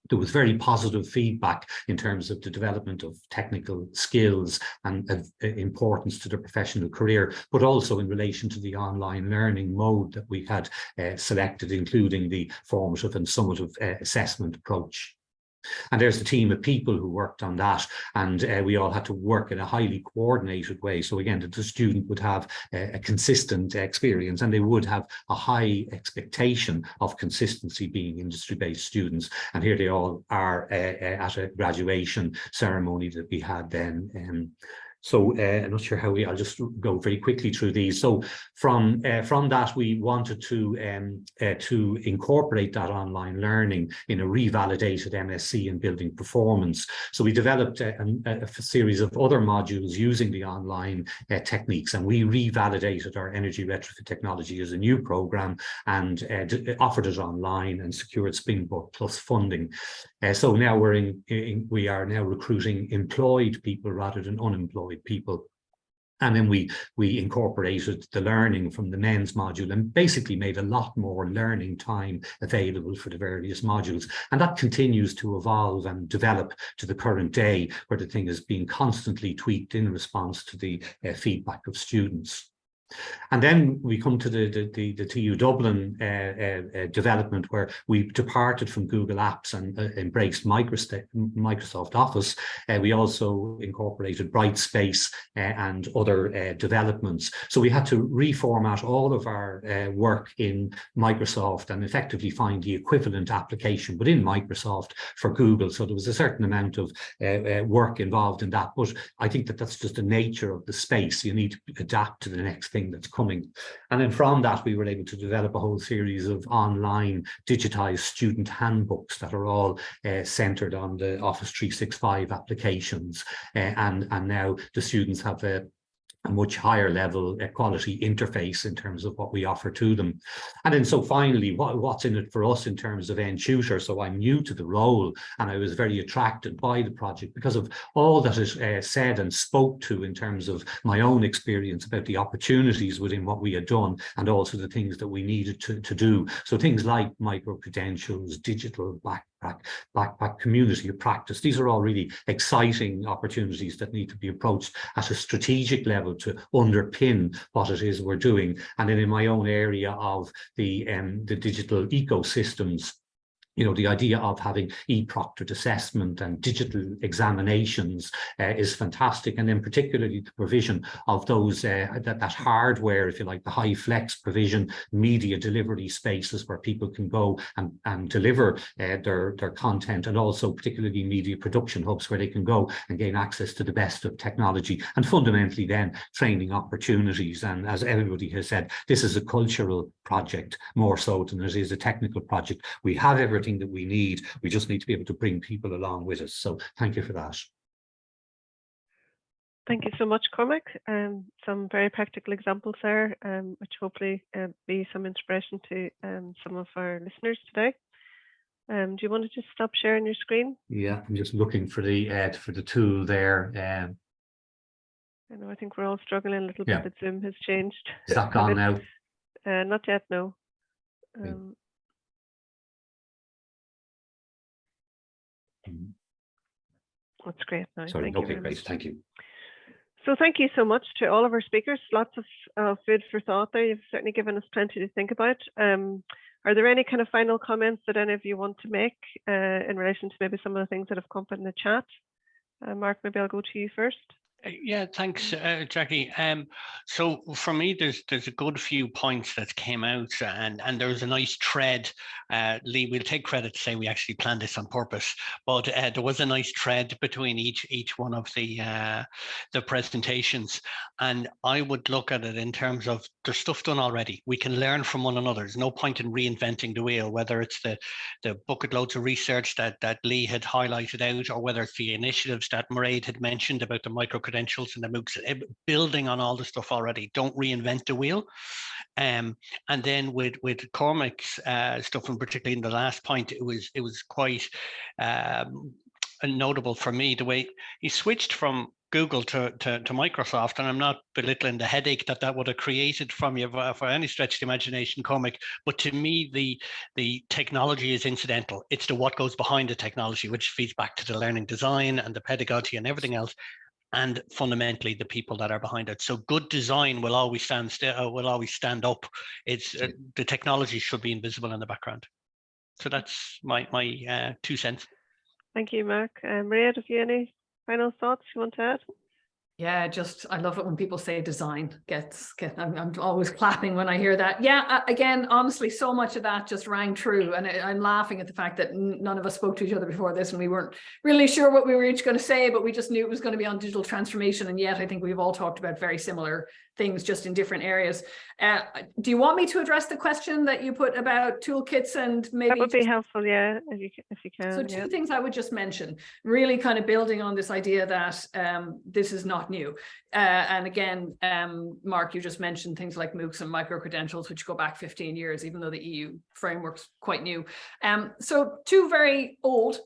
there was very positive feedback in terms of the development of technical skills and importance to their professional career, but also in relation to the online learning mode that we had selected, including the formative and summative assessment approach. And there's the team of people who worked on that, and we all had to work in a highly coordinated way. So again, the student would have a consistent experience, and they would have a high expectation of consistency, being industry-based students. And here they all are at a graduation ceremony that we had then. So I'm not sure how I'll just go very quickly through these. So from that, we wanted to incorporate that online learning in a revalidated MSc in building performance. So we developed a series of other modules using the online techniques, and we revalidated our energy retrofit technology as a new program and offered it online and secured Springboard Plus funding. So now we are now recruiting employed people rather than unemployed people. And then we incorporated the learning from the men's module and basically made a lot more learning time available for the various modules. And that continues to evolve and develop to the current day, where the thing is being constantly tweaked in response to the feedback of students. And then we come to the TU Dublin development, where we departed from Google Apps and embraced Microsoft Office. We also incorporated Brightspace and other developments. So we had to reformat all of our work in Microsoft and effectively find the equivalent application within Microsoft for Google. So there was a certain amount of work involved in that. But I think that that's just the nature of the space. You need to adapt to the next thing that's coming. And then from that, we were able to develop a whole series of online digitized student handbooks that are all centered on the Office 365 applications. And now the students have a much higher level quality interface in terms of what we offer to them. And then so finally, what's in it for us in terms of N-TUTOR? So I'm new to the role, and I was very attracted by the project because of all that it said and spoke to in terms of my own experience about the opportunities within what we had done, and also the things that we needed to do. So things like micro-credentials, digital backpack community of practice. These are all really exciting opportunities that need to be approached at a strategic level to underpin what it is we're doing. And then in my own area of the digital ecosystems, you know, the idea of having e-proctored assessment and digital examinations is fantastic. And then particularly the provision of those, that hardware, if you like, the high flex provision, media delivery spaces where people can go and deliver their content, and also particularly media production hubs where they can go and gain access to the best of technology, and fundamentally then training opportunities. And as everybody has said, this is a cultural project more so than it is a technical project. We have everything that we need. We just need to be able to bring people along with us. So thank you for that. Thank you so much, Cormac. Some very practical examples there, which hopefully be some inspiration to some of our listeners today. Do you want to just stop sharing your screen? Yeah, I'm just looking for the tool there. I know, I think we're all struggling a little bit. The Zoom has changed. Is that gone now? Not yet, no. That's great. No, sorry. Okay, great. Thank you. So thank you so much to all of our speakers. Lots of food for thought there. You've certainly given us plenty to think about. Are there any kind of final comments that any of you want to make in relation to maybe some of the things that have come up in the chat? Mark, maybe I'll go to you first. Yeah, thanks, Jackie. So for me, there's a good few points that came out, and there's a nice thread. Leigh, we'll take credit to say we actually planned this on purpose, but there was a nice thread between each one of the presentations, and I would look at it in terms of there's stuff done already. We can learn from one another. There's no point in reinventing the wheel, whether it's the bucket loads of research that Leigh had highlighted out, or whether it's the initiatives that Mairéad had mentioned about the micro-credentials and the MOOCs, building on all the stuff already. Don't reinvent the wheel. And then with Cormac's stuff, and particularly in the last point, it was quite notable for me the way he switched from Google to Microsoft, and I'm not belittling the headache that would have created from you for any stretch of the imagination, Cormac, but to me the technology is incidental. It's the what goes behind the technology, which feeds back to the learning design and the pedagogy and everything else, and fundamentally the people that are behind it. So good design will always stand up. It's the technology should be invisible in the background. So that's my 2 cents. Thank you, Mark. Mairéad, have you any final thoughts you want to add? Yeah, I love it when people say design I'm always clapping when I hear that. Yeah, again, honestly, so much of that just rang true. And I'm laughing at the fact that none of us spoke to each other before this, and we weren't really sure what we were each going to say, but we just knew it was going to be on digital transformation. And yet I think we've all talked about very similar things, just in different areas. Do you want me to address the question that you put about toolkits, and maybe that would be helpful, yeah, if you can. So two things I would just mention, really kind of building on this idea that this is not new. And again, Mark, you just mentioned things like MOOCs and micro-credentials, which go back 15 years, even though the EU framework's quite new. So two very old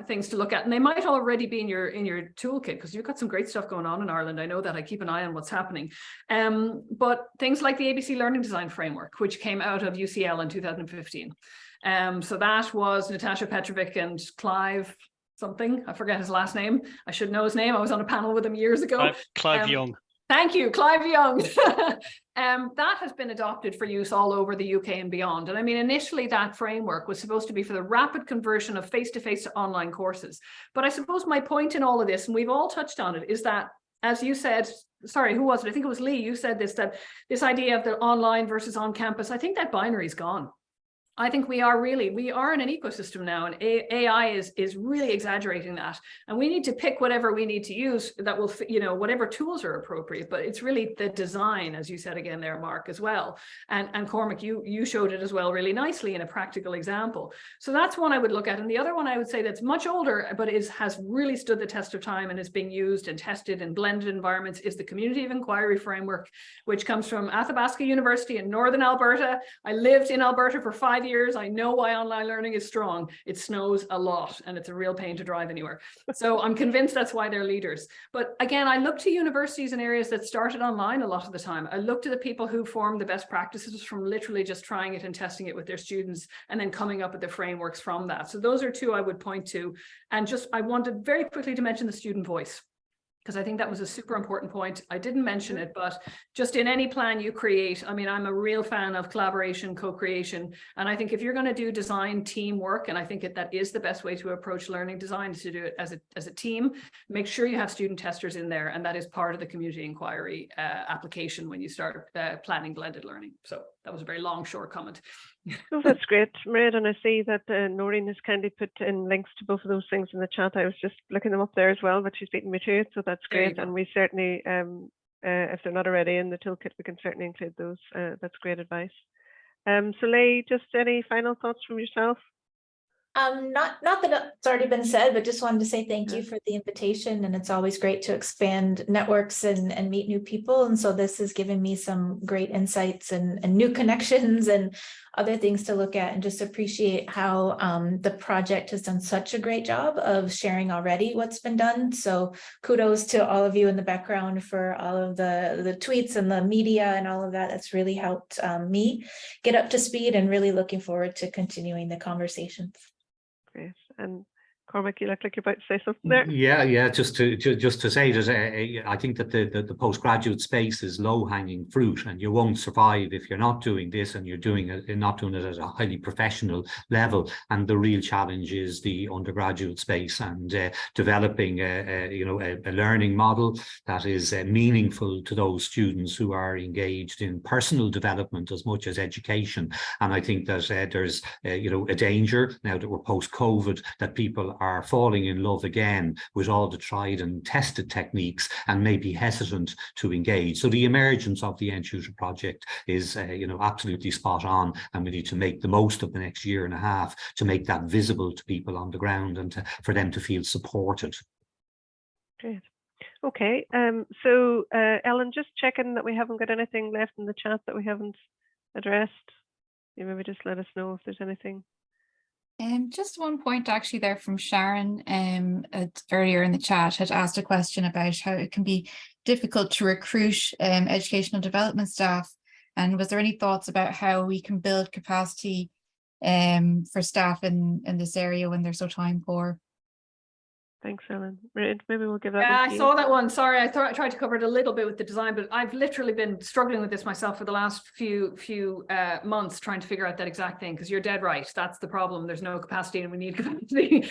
things to look at, and they might already be in your toolkit, because you've got some great stuff going on in Ireland. I know that. I keep an eye on what's happening. But things like the ABC Learning Design Framework, which came out of UCL in 2015. So that was Natasha Petrovic and Clive something, I forget his last name. I should know his name. I was on a panel with him years ago. Clive Young. Thank you, Clive Young. That has been adopted for use all over the UK and beyond. And I mean, initially that framework was supposed to be for the rapid conversion of face-to-face to online courses. But I suppose my point in all of this, and we've all touched on it, is that, as you said, sorry, who was it? I think it was Leigh, you said this, that this idea of the online versus on campus, I think that binary is gone. I think we are in an ecosystem now, and AI is really exaggerating that. And we need to pick whatever we need to use that will, whatever tools are appropriate. But it's really the design, as you said again there, Mark, as well. And Cormac, you showed it as well really nicely in a practical example. So that's one I would look at. And the other one I would say that's much older, but has really stood the test of time and is being used and tested in blended environments, is the Community of Inquiry Framework, which comes from Athabasca University in Northern Alberta. I lived in Alberta for 5 5 years. I know why online learning is strong. It snows a lot and it's a real pain to drive anywhere. So I'm convinced that's why they're leaders. But again, I look to universities and areas that started online a lot of the time. I look to the people who formed the best practices from literally just trying it and testing it with their students and then coming up with the frameworks from that. So those are two I would point to. And just, I wanted very quickly to mention the student voice, because I think that was a super important point. I didn't mention it, but just in any plan you create, I mean, I'm a real fan of collaboration, co-creation. And I think if you're going to do design teamwork, and I think that is the best way to approach learning design, is to do it as a team, make sure you have student testers in there. And that is part of the community inquiry application when you start planning blended learning. So that was a very long, short comment. Oh, that's great, Mairéad, and I see that Noreen has kindly put in links to both of those things in the chat. I was just looking them up there as well, but she's beaten me to it, so that's great. And we certainly, if they're not already in the toolkit, we can certainly include those. That's great advice. So Leigh, just any final thoughts from yourself? Not that it's already been said, but just wanted to say thank you for the invitation. And it's always great to expand networks and meet new people. And so this has given me some great insights and new connections and other things to look at, and just appreciate how the project has done such a great job of sharing already what's been done. So kudos to all of you in the background for all of the tweets and the media and all of that. That's really helped me get up to speed, and really looking forward to continuing the conversations. Great. And Cormac, you look like you're about to say something there. Yeah. Just to say that I think that the postgraduate space is low-hanging fruit, and you won't survive if you're not doing this and you're not doing it at a highly professional level. And the real challenge is the undergraduate space, and developing a learning model that is meaningful to those students who are engaged in personal development as much as education. And I think that there's a danger now that we're post-COVID that people are falling in love again with all the tried and tested techniques and may be hesitant to engage. So the emergence of the N-TUTOR project is absolutely spot on, and we need to make the most of the next year and a half to make that visible to people on the ground, and for them to feel supported. Great. Okay, so Ellen, just checking that we haven't got anything left in the chat that we haven't addressed. You maybe just let us know if there's anything. Just one point actually there from Sharon earlier in the chat, had asked a question about how it can be difficult to recruit educational development staff. And was there any thoughts about how we can build capacity for staff in this area when they're so time poor? Thanks, Ellen. Maybe we'll give that Yeah, one to I you. saw that one. Sorry, I thought I tried to cover it a little bit with the design, but I've literally been struggling with this myself for the last few months, trying to figure out that exact thing, because you're dead right. That's the problem. There's no capacity and we need capacity.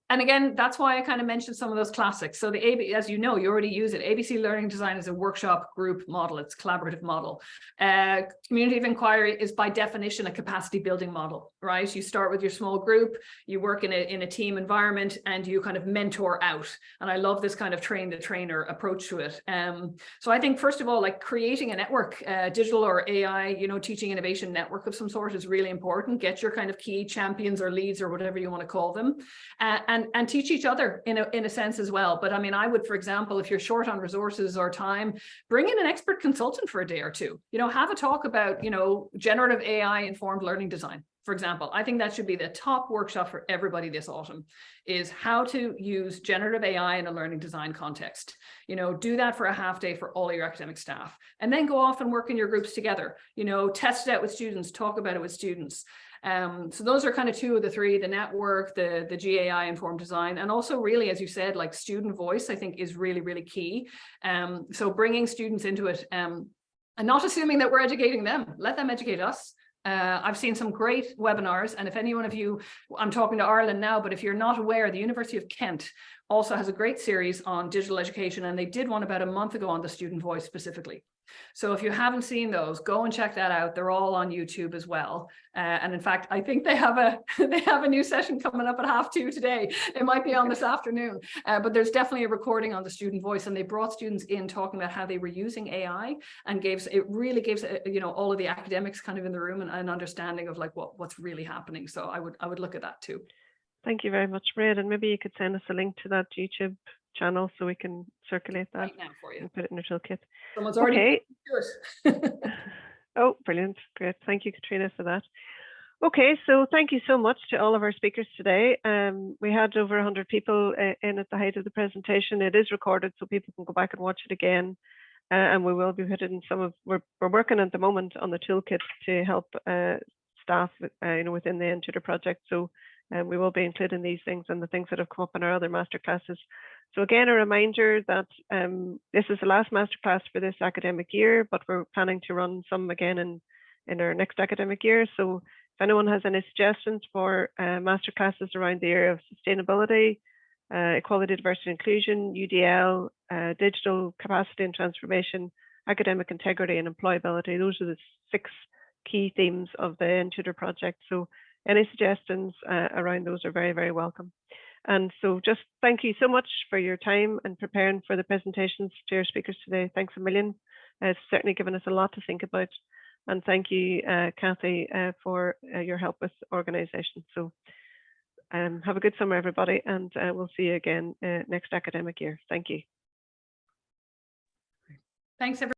And again, that's why I kind of mentioned some of those classics. So as you know, you already use it. ABC Learning Design is a workshop group model. It's a collaborative model. Community of inquiry is by definition a capacity building model, right? You start with your small group, you work in a team environment, and you kind of mentor out. And I love this kind of train the trainer approach to it. So I think first of all, like creating a network, digital or AI, teaching innovation network of some sort is really important. Get your kind of key champions or leads or whatever you want to call them, and teach each other in a sense as well. But I mean, I would, for example, if you're short on resources or time, bring in an expert consultant for a day or two. Have a talk about, generative AI informed learning design. For example, I think that should be the top workshop for everybody this autumn, is how to use generative AI in a learning design context. Do that for a half day for all your academic staff, and then go off and work in your groups together, test it out with students, talk about it with students. So those are kind of two of the three: the network, the GAI informed design, and also really, as you said, like student voice, I think is really, really key. So bringing students into it, and not assuming that we're educating them, let them educate us. I've seen some great webinars, and if any one of you, I'm talking to Ireland now, but if you're not aware, the University of Kent also has a great series on digital education, and they did one about a month ago on the student voice specifically. So if you haven't seen those, go and check that out. They're all on YouTube as well. And in fact, I think they have a new session coming up at 2:30 today. It might be on this afternoon, but there's definitely a recording on the student voice, and they brought students in talking about how they were using AI, and it really gives all of the academics kind of in the room an understanding of like what's really happening. So I would look at that too. Thank you very much, Mairéad. And maybe you could send us a link to that YouTube channel so we can circulate that right now for you and put it in your toolkit. Someone's already okay. do it. Oh, brilliant. Great. Thank you, Katrina, for that. Okay, so thank you so much to all of our speakers today. We had over 100 people in at the height of the presentation. It is recorded, so people can go back and watch it again. And we will be putting some of, we're working at the moment on the toolkit to help staff within the N-TUTOR project. So we will be including these things and the things that have come up in our other masterclasses. So again, a reminder that this is the last masterclass for this academic year, but we're planning to run some again in our next academic year. So if anyone has any suggestions for masterclasses around the area of sustainability, equality, diversity, inclusion, UDL, digital capacity and transformation, academic integrity and employability, those are the 6 key themes of the N-TUTOR project. So any suggestions around those are very, very welcome. And so just thank you so much for your time and preparing for the presentations to our speakers today. Thanks a million. It's certainly given us a lot to think about. And thank you, Kathy, for your help with organization. So have a good summer, everybody, and we'll see you again next academic year. Thank you. Thanks, everyone.